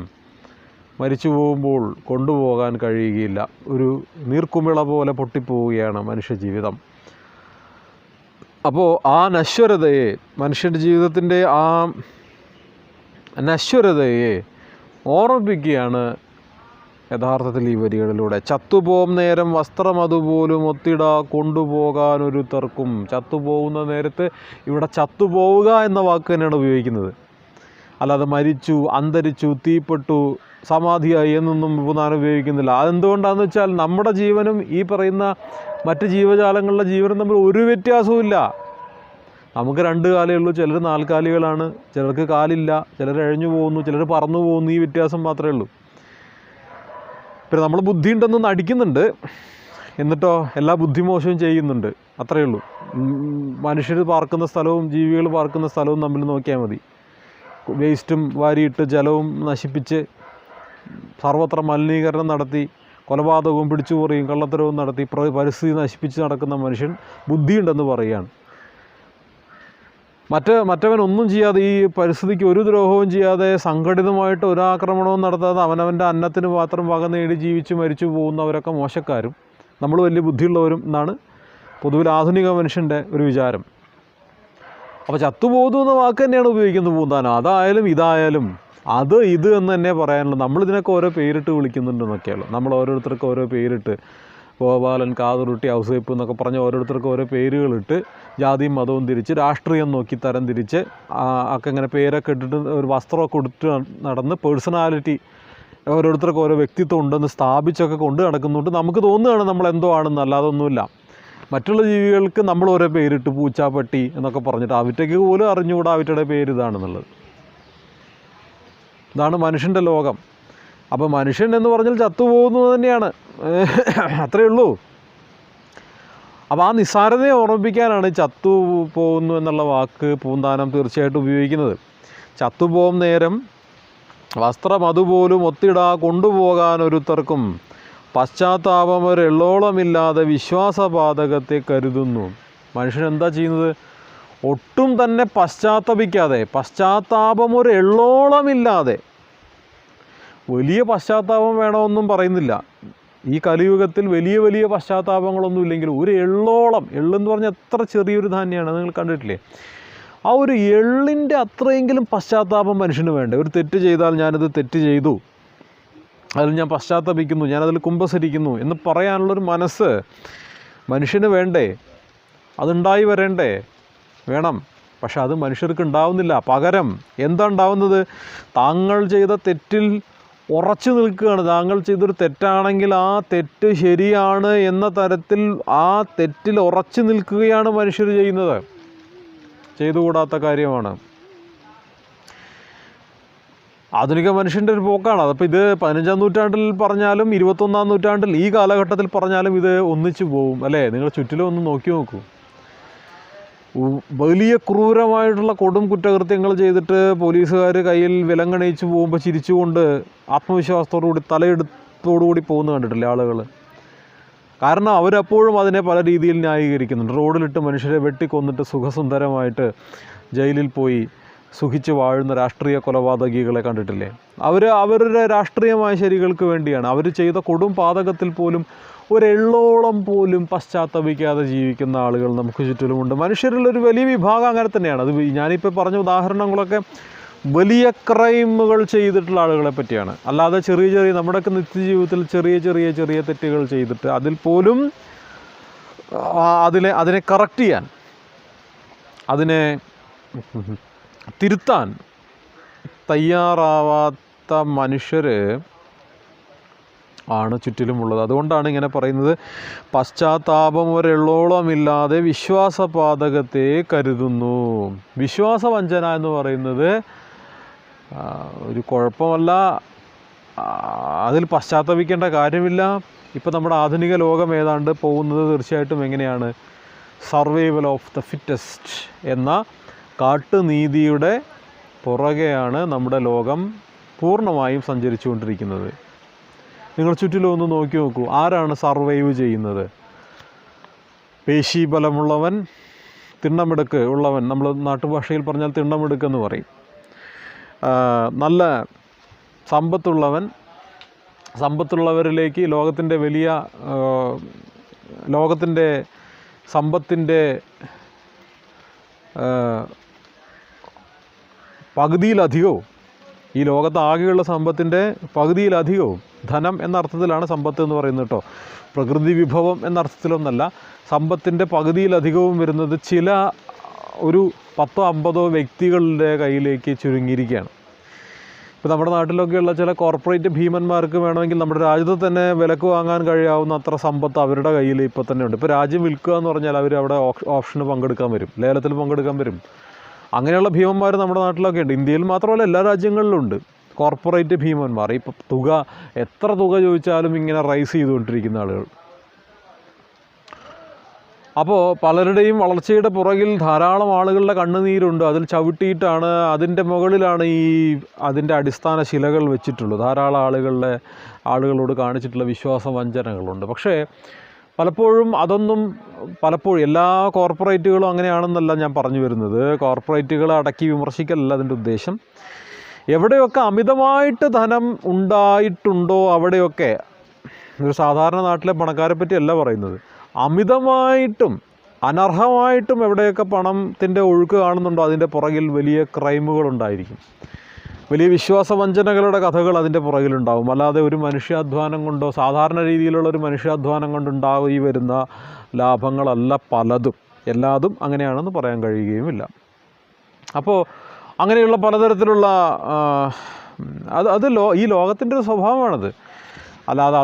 മരിച്ചു പോകുമ്പോൾ കൊണ്ടുപോകാൻ കഴിയുകയില്ല. ഒരു നീർക്കുമിള പോലെ പൊട്ടിപ്പോവുകയാണ് മനുഷ്യജീവിതം. അപ്പോൾ ആ നശ്വരതയെ, മനുഷ്യൻ്റെ ജീവിതത്തിൻ്റെ ആ നശ്വരതയെ ഓർമ്മിപ്പിക്കുകയാണ് യഥാർത്ഥത്തിൽ ഈ വരികളിലൂടെ. ചത്തുപോകും നേരം വസ്ത്രം അതുപോലും ഒത്തിട കൊണ്ടുപോകാനൊരുത്തർക്കും. ചത്തുപോകുന്ന നേരത്ത് ഇവിടെ ചത്തുപോവുക എന്ന വാക്ക് തന്നെയാണ് ഉപയോഗിക്കുന്നത്. അല്ലാതെ മരിച്ചു, അന്തരിച്ചു, തീപ്പെട്ടു, സമാധിയായി എന്നൊന്നും പുനാൻ ഉപയോഗിക്കുന്നില്ല. അതെന്തുകൊണ്ടാണെന്ന് വെച്ചാൽ നമ്മുടെ ജീവനും ഈ പറയുന്ന മറ്റ് ജീവജാലങ്ങളുടെ ജീവനും തമ്മിൽ ഒരു വ്യത്യാസവും. നമുക്ക് 2 കാലേ ഉള്ളൂ, ചിലർ 4 കാലികളാണ്, ചിലർക്ക് കാലില്ല, ചിലർ ഇഴഞ്ഞു പോകുന്നു, ചിലർ പറന്നു പോകുന്നു. ഈ വ്യത്യാസം മാത്രമേ ഉള്ളൂ. പിന്നെ നമ്മൾ ബുദ്ധിയുണ്ടെന്ന് നടിക്കുന്നുണ്ട്, എന്നിട്ടോ എല്ലാ ബുദ്ധിമോശവും ചെയ്യുന്നുണ്ട്, അത്രയേ ഉള്ളൂ. മനുഷ്യർ പാർക്കുന്ന സ്ഥലവും ജീവികൾ പാർക്കുന്ന സ്ഥലവും തമ്മിൽ നോക്കിയാൽ മതി. വേസ്റ്റും വാരിയിട്ട് ജലവും നശിപ്പിച്ച് സർവത്ര മലിനീകരണം നടത്തി കൊലപാതകവും പിടിച്ചുപറിയും കള്ളത്തരവും നടത്തി പരിസ്ഥിതി നശിപ്പിച്ച് നടക്കുന്ന മനുഷ്യൻ ബുദ്ധിയുണ്ടെന്ന് പറയുകയാണ്. മറ്റവൻ ഒന്നും ചെയ്യാതെ, ഈ പരിസ്ഥിതിക്ക് ഒരു ദ്രോഹവും ചെയ്യാതെ, സംഘടിതമായിട്ട് ഒരാക്രമണവും നടത്താതെ അവനവൻ്റെ അന്നത്തിന് മാത്രം വക നേടി ജീവിച്ച് മരിച്ചു പോകുന്നവരൊക്കെ മോശക്കാരും നമ്മൾ വലിയ ബുദ്ധിയുള്ളവരും എന്നാണ് പൊതുവിൽ ആധുനിക മനുഷ്യൻ്റെ ഒരു വിചാരം. അപ്പോൾ ചത്തുപോകുന്നു എന്ന വാക്ക് തന്നെയാണ് ഉപയോഗിക്കുന്നത് പൂന്താനം. അതായാലും ഇതായാലും ഇത് എന്ന് തന്നെ പറയാനുള്ളൂ. നമ്മളിതിനൊക്കെ ഓരോ പേരിട്ട് വിളിക്കുന്നുണ്ടെന്നൊക്കെയുള്ളൂ. നമ്മൾ ഓരോരുത്തർക്ക് ഓരോ പേരിട്ട്, ഗോപാലൻ, കാതുറുട്ടി, ഔസേപ്പ് എന്നൊക്കെ പറഞ്ഞ് ഓരോരുത്തർക്ക് ഓരോ പേരുകളിട്ട് ജാതിയും മതവും തിരിച്ച്, രാഷ്ട്രീയം നോക്കി തരം തിരിച്ച് ഒക്കെ ഇങ്ങനെ പേരൊക്കെ ഇട്ടിട്ട് ഒരു വസ്ത്രമൊക്കെ കൊടുത്ത് നടന്ന് പേഴ്സണാലിറ്റി ഓരോരുത്തർക്ക് ഓരോ വ്യക്തിത്വം ഉണ്ടെന്ന് സ്ഥാപിച്ചൊക്കെ കൊണ്ട് നടക്കുന്നുണ്ട്. നമുക്ക് തോന്നുകയാണ് നമ്മൾ എന്തോ ആണെന്ന്, അല്ലാതെ ഒന്നുമില്ല. മറ്റുള്ള ജീവികൾക്ക് നമ്മൾ ഓരോ പേരിട്ട്, പൂച്ച, പട്ടി എന്നൊക്കെ പറഞ്ഞിട്ട് അവറ്റയ്ക്ക് പോലും അറിഞ്ഞുകൂടാ അവറ്റയുടെ പേര് ഇതാണെന്നുള്ളത്. ഇതാണ് മനുഷ്യൻ്റെ ലോകം. അപ്പോൾ മനുഷ്യൻ എന്ന് പറഞ്ഞാൽ ചത്തുപോകുന്നത് തന്നെയാണ്, അത്രയേ ഉള്ളൂ. അപ്പോൾ ആ നിസ്സാരതയെ ഓർമ്മിപ്പിക്കാനാണ് ചത്തു പോകുന്നു എന്നുള്ള വാക്ക് പൂന്താനം തീർച്ചയായിട്ടും ഉപയോഗിക്കുന്നത്. ചത്തുപോകും നേരം വസ്ത്രം അതുപോലും ഒത്തിട കൊണ്ടുപോകാനൊരുത്തർക്കും പശ്ചാത്താപം ഒരെള്ളോളമില്ലാതെ വിശ്വാസപാതകത്തെ കരുതുന്നു. മനുഷ്യൻ എന്താ ചെയ്യുന്നത്? ഒട്ടും തന്നെ പശ്ചാത്തപിക്കാതെ, പശ്ചാത്താപം ഒരെള്ളോളമില്ലാതെ, വലിയ പശ്ചാത്താപം വേണമെന്നും പറയുന്നില്ല. ഈ കലിയുഗത്തിൽ വലിയ പശ്ചാത്താപങ്ങളൊന്നും ഇല്ലെങ്കിലും ഒരു എള്ളോളം, എള്ളെന്ന് പറഞ്ഞാൽ എത്ര ചെറിയൊരു ധാന്യമാണ്, നിങ്ങൾ കണ്ടിട്ടില്ലേ? ആ ഒരു എള്ളിൻ്റെ അത്രയെങ്കിലും പശ്ചാത്താപം മനുഷ്യന് വേണ്ടേ? ഒരു തെറ്റ് ചെയ്താൽ ഞാനത് തെറ്റ് ചെയ്തു, അതിൽ ഞാൻ പശ്ചാത്തപിക്കുന്നു, ഞാനതിൽ കുമ്പസരിക്കുന്നു എന്ന് പറയാനുള്ളൊരു മനസ്സ് മനുഷ്യന് വേണ്ടേ? അതുണ്ടായി വരേണ്ടേ? വേണം. പക്ഷെ അത് മനുഷ്യർക്ക് ഉണ്ടാവുന്നില്ല. പകരം എന്താ ഉണ്ടാവുന്നത്? താങ്കൾ ചെയ്ത തെറ്റിൽ ഉറച്ചു നിൽക്കുകയാണ്. താങ്കൾ ചെയ്തൊരു തെറ്റാണെങ്കിൽ ആ തെറ്റ് ശരിയാണ് എന്ന തരത്തിൽ ആ തെറ്റിൽ ഉറച്ചു നിൽക്കുകയാണ് മനുഷ്യർ ചെയ്യുന്നത്. ചെയ്തുകൂടാത്ത കാര്യമാണ്. ആധുനിക മനുഷ്യൻ്റെ ഒരു പോക്കാണ്. അതപ്പോൾ ഇത് 15-ാം നൂറ്റാണ്ടിൽ പറഞ്ഞാലും 21-ാം നൂറ്റാണ്ടിൽ ഈ കാലഘട്ടത്തിൽ പറഞ്ഞാലും ഇത് ഒന്നിച്ചു പോവും, അല്ലേ? നിങ്ങൾ ചുറ്റിലും ഒന്ന് നോക്കി നോക്കൂ. വലിയ ക്രൂരമായിട്ടുള്ള കൊടും കുറ്റകൃത്യങ്ങൾ ചെയ്തിട്ട് പോലീസുകാർ കയ്യിൽ വിലങ്ങണയിച്ച് പോകുമ്പോൾ ചിരിച്ചുകൊണ്ട് ആത്മവിശ്വാസത്തോടുകൂടി തലയെടുത്തോടുകൂടി പോകുന്നത് കണ്ടിട്ടില്ലേ ആളുകൾ? കാരണം അവരപ്പോഴും അതിനെ പല രീതിയിൽ ന്യായീകരിക്കുന്നുണ്ട്. റോഡിലിട്ട് മനുഷ്യരെ വെട്ടിക്കൊന്നിട്ട് സുഖസുന്ദരമായിട്ട് ജയിലിൽ പോയി സുഖിച്ച് വാഴുന്ന രാഷ്ട്രീയ കൊലപാതകികളെ കണ്ടിട്ടില്ലേ? അവരുടെ രാഷ്ട്രീയമായ ശരികൾക്ക് വേണ്ടിയാണ്. അവർ ചെയ്ത കൊടും പാതകത്തിൽ പോലും ഒരെള്ളോളം പോലും പശ്ചാത്തപിക്കാതെ ജീവിക്കുന്ന ആളുകൾ നമുക്ക് ചുറ്റിലുമുണ്ട്. മനുഷ്യരിലൊരു വലിയ വിഭാഗം അങ്ങനെ തന്നെയാണ്. അത് ഞാനിപ്പോൾ പറഞ്ഞ ഉദാഹരണങ്ങളൊക്കെ വലിയ ക്രൈമുകൾ ചെയ്തിട്ടുള്ള ആളുകളെ പറ്റിയാണ്. അല്ലാതെ ചെറിയ നമ്മുടെയൊക്കെ നിത്യജീവിതത്തിൽ ചെറിയ തെറ്റുകൾ ചെയ്തിട്ട് അതിൽ പോലും അതിനെ കറക്റ്റ് ചെയ്യാൻ, അതിനെ തിരുത്താൻ തയ്യാറാവാത്ത മനുഷ്യർ ആണ് ചുറ്റിലുമുള്ളത്. അതുകൊണ്ടാണ് ഇങ്ങനെ പറയുന്നത്, പശ്ചാത്താപം ഒരെള്ളോളമില്ലാതെ വിശ്വാസപാതകത്തെ കരുതുന്നു. വിശ്വാസവഞ്ചന എന്ന് പറയുന്നത് ഒരു കുഴപ്പമല്ല, അതിൽ പശ്ചാത്തപിക്കേണ്ട കാര്യമില്ല. ഇപ്പോൾ നമ്മുടെ ആധുനിക ലോകം ഏതാണ്ട് പോകുന്നത് തീർച്ചയായിട്ടും എങ്ങനെയാണ്? സർവൈവൽ ഓഫ് ദ ഫിറ്റസ്റ്റ് എന്ന കാട്ടുനീതിയുടെ പുറകെയാണ് നമ്മുടെ ലോകം പൂർണ്ണമായും സഞ്ചരിച്ചുകൊണ്ടിരിക്കുന്നത്. നിങ്ങൾ ചുറ്റിലും ഒന്ന് നോക്കി നോക്കൂ, ആരാണ് സർവൈവ് ചെയ്യുന്നത്? പേശീബലമുള്ളവൻ, തിണ്ണമിടുക്ക് ഉള്ളവൻ, നമ്മൾ നാട്ടുഭാഷയിൽ പറഞ്ഞാൽ തിണ്ണമിടുക്കെന്ന് പറയും. നല്ല സമ്പത്തുള്ളവരിലേക്ക് ലോകത്തിൻ്റെ സമ്പത്തിൻ്റെ, പകുതിയിലധികവും, ഈ ലോകത്ത് ആകെയുള്ള സമ്പത്തിൻ്റെ പകുതിയിലധികവും ധനം എന്ന അർത്ഥത്തിലാണ് സമ്പത്ത് എന്ന് പറയുന്നത് കേട്ടോ. പ്രകൃതി വിഭവം എന്ന അർത്ഥത്തിലൊന്നല്ല. സമ്പത്തിൻ്റെ പകുതിയിലധികവും വരുന്നത് ചില ഒരു 10-50 വ്യക്തികളുടെ കയ്യിലേക്ക് ചുരുങ്ങിയിരിക്കുകയാണ്. ഇപ്പോൾ നമ്മുടെ നാട്ടിലൊക്കെയുള്ള ചില കോർപ്പറേറ്റ് ഭീമന്മാർക്ക് വേണമെങ്കിൽ നമ്മുടെ രാജ്യത്ത് തന്നെ വിലക്ക് വാങ്ങാൻ കഴിയാവുന്ന അത്ര സമ്പത്ത് അവരുടെ കയ്യിൽ ഇപ്പോൾ തന്നെ ഉണ്ട്. ഇപ്പോൾ രാജ്യം വിൽക്കുക എന്ന് പറഞ്ഞാൽ അവർ അവിടെ ഓപ്ഷന് പങ്കെടുക്കാൻ വരും, ലേലത്തിൽ പങ്കെടുക്കാൻ വരും. അങ്ങനെയുള്ള ഭീമന്മാർ നമ്മുടെ നാട്ടിലൊക്കെ ഉണ്ട്. ഇന്ത്യയിൽ മാത്രമല്ല, എല്ലാ രാജ്യങ്ങളിലും ഉണ്ട് കോർപ്പറേറ്റ് ഭീമന്മാർ. ഇപ്പോൾ എത്ര തുക ചോദിച്ചാലും ഇങ്ങനെ റൈസ് ചെയ്തുകൊണ്ടിരിക്കുന്ന ആളുകൾ. അപ്പോൾ പലരുടെയും വളർച്ചയുടെ പുറകിൽ ധാരാളം ആളുകളുടെ കണ്ണുനീരുണ്ട്. അതിൽ ചവിട്ടിയിട്ടാണ്, അതിൻ്റെ മുകളിലാണ് അതിൻ്റെ അടിസ്ഥാന ശിലകൾ വെച്ചിട്ടുള്ളത്. ധാരാളം ആളുകളോട് കാണിച്ചിട്ടുള്ള വിശ്വാസവഞ്ചനകളുണ്ട്. പക്ഷേ പലപ്പോഴും എല്ലാ കോർപ്പറേറ്റുകളും അങ്ങനെയാണെന്നല്ല ഞാൻ പറഞ്ഞു വരുന്നത്. കോർപ്പറേറ്റുകളെ അടക്കി വിമർശിക്കലല്ല അതിൻ്റെ ഉദ്ദേശം. എവിടെയൊക്കെ അമിതമായിട്ട് ധനം ഉണ്ടായിട്ടുണ്ടോ അവിടെയൊക്കെ, ഒരു സാധാരണ നാട്ടിലെ പണക്കാരെ പറ്റിയല്ല പറയുന്നത്, അമിതമായിട്ടും അനർഹമായിട്ടും എവിടെയൊക്കെ പണത്തിൻ്റെ ഒഴുക്ക് കാണുന്നുണ്ടോ അതിൻ്റെ പുറകിൽ വലിയ ക്രൈമുകളുണ്ടായിരിക്കും. വലിയ വിശ്വാസവഞ്ചനകളുടെ കഥകൾ അതിൻ്റെ പുറകിലുണ്ടാവും. അല്ലാതെ ഒരു മനുഷ്യാധ്വാനം കൊണ്ടോ, സാധാരണ രീതിയിലുള്ള ഒരു മനുഷ്യാധ്വാനം കൊണ്ടുണ്ടായി വരുന്ന ലാഭങ്ങളല്ല പലതും. എല്ലാതും അങ്ങനെയാണെന്ന് പറയാൻ കഴിയുകയുമില്ല. അപ്പോൾ അങ്ങനെയുള്ള പലതരത്തിലുള്ള ഈ ലോകത്തിൻ്റെ ഒരു സ്വഭാവമാണത്. അല്ലാതെ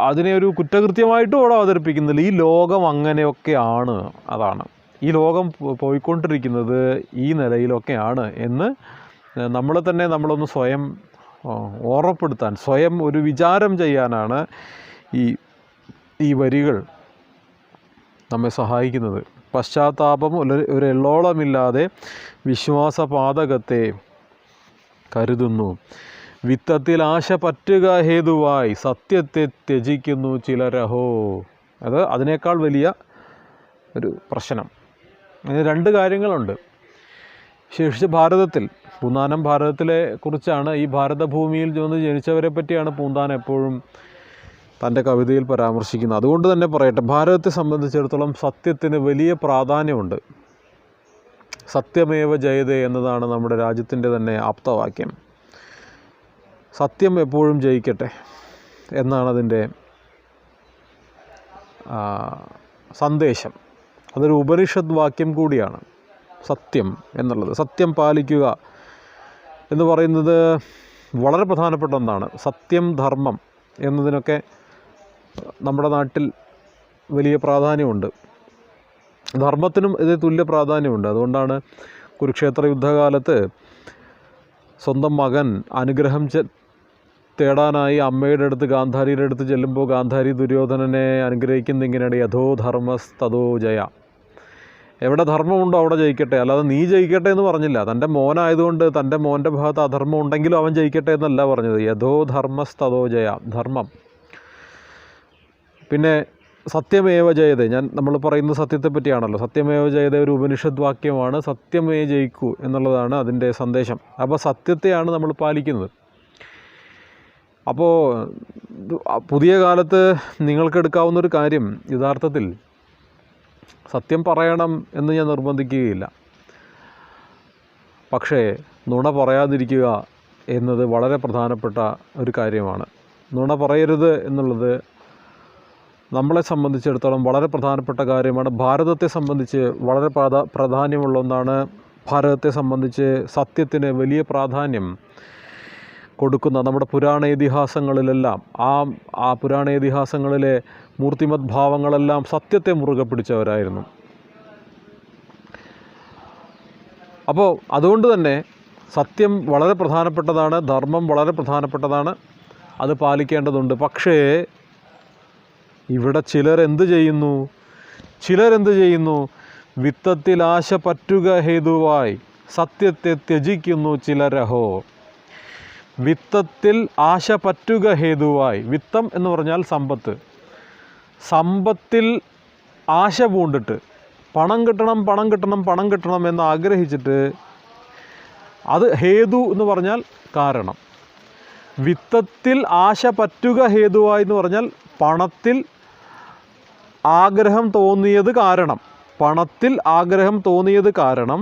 അതിനെ ഒരു കുറ്റകൃത്യമായിട്ടും അവിടെ അവതരിപ്പിക്കുന്നില്ല. ഈ ലോകം അങ്ങനെയൊക്കെയാണ്, അതാണ് ഈ ലോകം പോയിക്കൊണ്ടിരിക്കുന്നത് ഈ നിലയിലൊക്കെയാണ് എന്ന് നമ്മളൊന്ന് സ്വയം ഓർമ്മപ്പെടുത്താൻ, സ്വയം ഒരു വിചാരം ചെയ്യാനാണ് ഈ വരികൾ നമ്മെ സഹായിക്കുന്നത്. പശ്ചാത്താപം ഒരു എള്ളോളമില്ലാതെ വിശ്വാസപാതകത്തെ കരുതുന്നു. വിത്തത്തിൽ ആശ പറ്റുക ഹേതുവായി സത്യത്തെ ത്യജിക്കുന്നു ചിലരഹോ. അതിനേക്കാൾ വലിയ ഒരു പ്രശ്നം. അതിന് 2 കാര്യങ്ങളുണ്ട്. ശേഷിച്ച് പൂന്താനം ഭാരതത്തിലെ കുറിച്ചാണ്, ഈ ഭാരതഭൂമിയിൽ ജനിച്ചവരെ പറ്റിയാണ് പൂന്താനം എപ്പോഴും തൻ്റെ കവിതയിൽ പരാമർശിക്കുന്നത്. അതുകൊണ്ട് തന്നെ പറയട്ടെ, ഭാരതത്തെ സംബന്ധിച്ചിടത്തോളം സത്യത്തിന് വലിയ പ്രാധാന്യമുണ്ട്. സത്യമേവ ജയതേ എന്നതാണ് നമ്മുടെ രാജ്യത്തിൻ്റെ തന്നെ ആപ്തവാക്യം. സത്യം എപ്പോഴും ജയിക്കട്ടെ എന്നാണ് അതിൻ്റെ സന്ദേശം. അതൊരു ഉപനിഷദ് വാക്യം കൂടിയാണ് സത്യം എന്നുള്ളത്. സത്യം പാലിക്കുക എന്ന് പറയുന്നത് വളരെ പ്രധാനപ്പെട്ട ഒന്നാണ്. സത്യം, ധർമ്മം എന്നതിനൊക്കെ നമ്മുടെ നാട്ടിൽ വലിയ പ്രാധാന്യമുണ്ട്. ധർമ്മത്തിനും ഇത് തുല്യ പ്രാധാന്യമുണ്ട്. അതുകൊണ്ടാണ് കുരുക്ഷേത്ര യുദ്ധകാലത്ത് സ്വന്തം മകൻ അനുഗ്രഹം തേടാനായി അമ്മയുടെ അടുത്ത്, ഗാന്ധാരിയുടെ അടുത്ത് ചെല്ലുമ്പോൾ ഗാന്ധാരി ദുര്യോധനനെ അനുഗ്രഹിക്കുന്ന ഇങ്ങനെയാണ്: യഥോ ധർമ്മസ്തതോ ജയ. എവിടെ ധർമ്മമുണ്ടോ അവിടെ ജയിക്കട്ടെ, അല്ലാതെ നീ ജയിക്കട്ടെ എന്ന് പറഞ്ഞില്ല. തൻ്റെ മോനായതുകൊണ്ട് തൻ്റെ മോൻ്റെ ഭാഗത്ത് അധർമ്മം ഉണ്ടെങ്കിലും അവൻ ജയിക്കട്ടെ എന്നല്ല പറഞ്ഞത്. യഥോ ധർമ്മസ്തതോ ജയ, ധർമ്മം. പിന്നെ സത്യമേവ ജയതേ, നമ്മൾ പറയുന്നത് സത്യത്തെ പറ്റിയാണല്ലോ. സത്യമേവ ജയതേ ഒരു ഉപനിഷദ് വാക്യമാണ്. സത്യമേ ജയിക്കൂ എന്നുള്ളതാണ് അതിൻ്റെ സന്ദേശം. അപ്പോൾ സത്യത്തെയാണ് നമ്മൾ പാലിക്കുന്നത്. അപ്പോൾ പുതിയ കാലത്ത് നിങ്ങൾക്കെടുക്കാവുന്നൊരു കാര്യം, യഥാർത്ഥത്തിൽ സത്യം പറയണം എന്ന് ഞാൻ നിർബന്ധിക്കുകയില്ല. പക്ഷേ നുണ പറയാതിരിക്കുക എന്നത് വളരെ പ്രധാനപ്പെട്ട ഒരു കാര്യമാണ്. നുണ പറയരുത് എന്നുള്ളത് നമ്മളെ സംബന്ധിച്ചിടത്തോളം വളരെ പ്രധാനപ്പെട്ട കാര്യമാണ്. ഭാരതത്തെ സംബന്ധിച്ച് വളരെ പ്രാധാന്യമുള്ള ഒന്നാണ്. ഭാരതത്തെ സംബന്ധിച്ച് സത്യത്തിന് വലിയ പ്രാധാന്യം കൊടുക്കുന്ന നമ്മുടെ പുരാണ ഇതിഹാസങ്ങളിലെല്ലാം ആ പുരാണ ഇതിഹാസങ്ങളിലെ മൂർത്തിമത് ഭാവങ്ങളെല്ലാം സത്യത്തെ മുറുകെ പിടിച്ചവരായിരുന്നു. അപ്പോൾ അതുകൊണ്ട് തന്നെ സത്യം വളരെ പ്രധാനപ്പെട്ടതാണ്, ധർമ്മം വളരെ പ്രധാനപ്പെട്ടതാണ്, അത് പാലിക്കേണ്ടതുണ്ട്. പക്ഷേ ഇവിടെ ചിലരെന്ത് ചെയ്യുന്നു? വിത്തത്തിൽ ആശ പറ്റുക ഹേതുവായി സത്യത്തെ ത്യജിക്കുന്നു ചിലരഹോ. വിത്തത്തിൽ ആശ പറ്റുക ഹേതുവായി, വിത്തം എന്ന് പറഞ്ഞാൽ സമ്പത്ത്. സമ്പത്തിൽ ആശ പൂണ്ടിട്ട് പണം കിട്ടണം എന്ന് ആഗ്രഹിച്ചിട്ട്, അത് ഹേതു എന്ന് പറഞ്ഞാൽ കാരണം. വിത്തത്തിൽ ആശ പറ്റുക ഹേതുവായി എന്ന് പറഞ്ഞാൽ പണത്തിൽ ആഗ്രഹം തോന്നിയത് കാരണം. പണത്തിൽ ആഗ്രഹം തോന്നിയത് കാരണം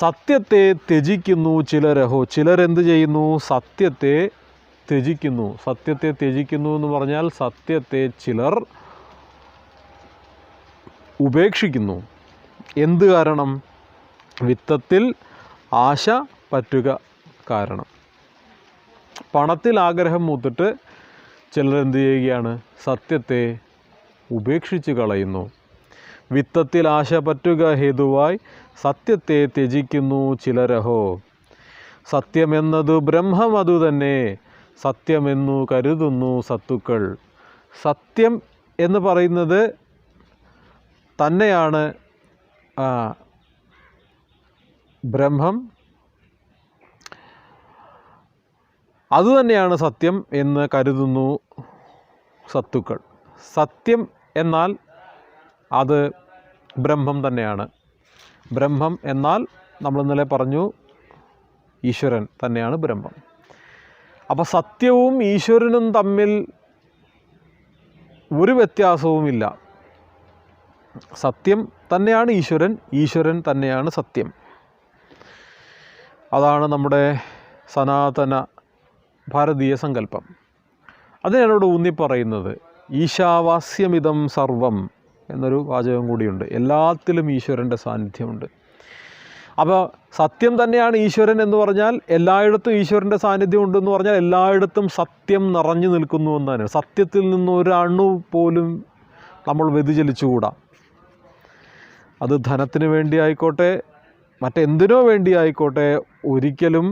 സത്യത്തെ ത്യജിക്കുന്നു ചിലരഹോ. ചിലരെന്ത് ചെയ്യുന്നു? സത്യത്തെ ത്യജിക്കുന്നു. സത്യത്തെ ത്യജിക്കുന്നു എന്ന് പറഞ്ഞാൽ സത്യത്തെ ചിലർ ഉപേക്ഷിക്കുന്നു. എന്ത് കാരണം? വിത്തത്തിൽ ആശ പറ്റുക കാരണം. പണത്തിൽ ആഗ്രഹം മൂത്തിട്ട് ചിലരെന്ത് ചെയ്യുകയാണ്? സത്യത്തെ ഉപേക്ഷിച്ച് കളയുന്നു. വിത്തത്തിൽ ആശ പറ്റുക ഹേതുവായി സത്യത്തെ ത്യജിക്കുന്നു ചിലരഹോ. സത്യമെന്നത് ബ്രഹ്മം അതുതന്നെ, സത്യമെന്നു കരുതുന്നു സത്തുക്കൾ. സത്യം എന്ന് പറയുന്നത് തന്നെയാണ് ബ്രഹ്മം, അതുതന്നെയാണ് സത്യം എന്ന് കരുതുന്നു സത്തുക്കൾ. സത്യം എന്നാൽ അത് ബ്രഹ്മം തന്നെയാണ്. ബ്രഹ്മം എന്നാൽ നമ്മൾ ഇന്നലെ പറഞ്ഞു ഈശ്വരൻ തന്നെയാണ് ബ്രഹ്മം. അപ്പോൾ സത്യവും ഈശ്വരനും തമ്മിൽ ഒരു വ്യത്യാസവുമില്ല. സത്യം തന്നെയാണ് ഈശ്വരൻ, ഈശ്വരൻ തന്നെയാണ് സത്യം. അതാണ് നമ്മുടെ സനാതന ഭാരതീയ സങ്കല്പം. അതിനാണ് ഇവിടെ ഊന്നി പറയുന്നത്. ഈശാവാസ്യമിതം സർവം എന്നൊരു വാചകം കൂടിയുണ്ട്. എല്ലാത്തിലും ഈശ്വരൻ്റെ സാന്നിധ്യമുണ്ട്. അപ്പോൾ സത്യം തന്നെയാണ് ഈശ്വരൻ എന്ന് പറഞ്ഞാൽ എല്ലായിടത്തും ഈശ്വരൻ്റെ സാന്നിധ്യം ഉണ്ടെന്ന് പറഞ്ഞാൽ എല്ലായിടത്തും സത്യം നിറഞ്ഞു നിൽക്കുന്നു എന്നാണ്. സത്യത്തിൽ നിന്ന് ഒരു അണു പോലും നമ്മൾ വ്യതിചലിച്ചുകൂടാ. അത് ധനത്തിന് വേണ്ടി ആയിക്കോട്ടെ, മറ്റെന്തിനോ വേണ്ടി ആയിക്കോട്ടെ, ഒരിക്കലും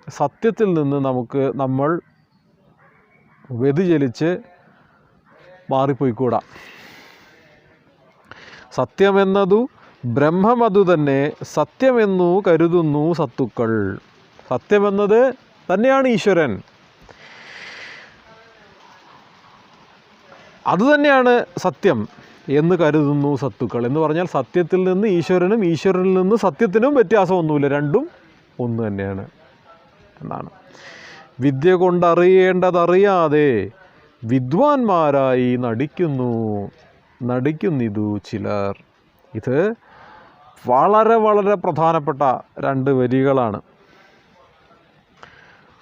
സത്യത്തിൽ നിന്ന് നമ്മൾ വ്യതിചലിച്ച് മാറിപ്പോയിക്കൂടാ. സത്യമെന്നതു ബ്രഹ്മമതു തന്നെ, സത്യമെന്നു കരുതുന്നു സത്തുക്കൾ. സത്യമെന്നത് തന്നെയാണ് ഈശ്വരൻ, അതുതന്നെയാണ് സത്യം എന്ന് കരുതുന്നു സത്തുക്കൾ. എന്ന് പറഞ്ഞാൽ സത്യത്തിൽ നിന്ന് ഈശ്വരനും ഈശ്വരനിൽ നിന്ന് സത്യത്തിനും വ്യത്യാസമൊന്നുമില്ല, രണ്ടും ഒന്ന് തന്നെയാണ് എന്നാണ്. വിദ്യ കൊണ്ടറിയേണ്ടതറിയാതെ വിദ്വാൻമാരായി നടിക്കുന്നിതു ചിലർ. ഇത് വളരെ വളരെ പ്രധാനപ്പെട്ട രണ്ട് വരികളാണ്.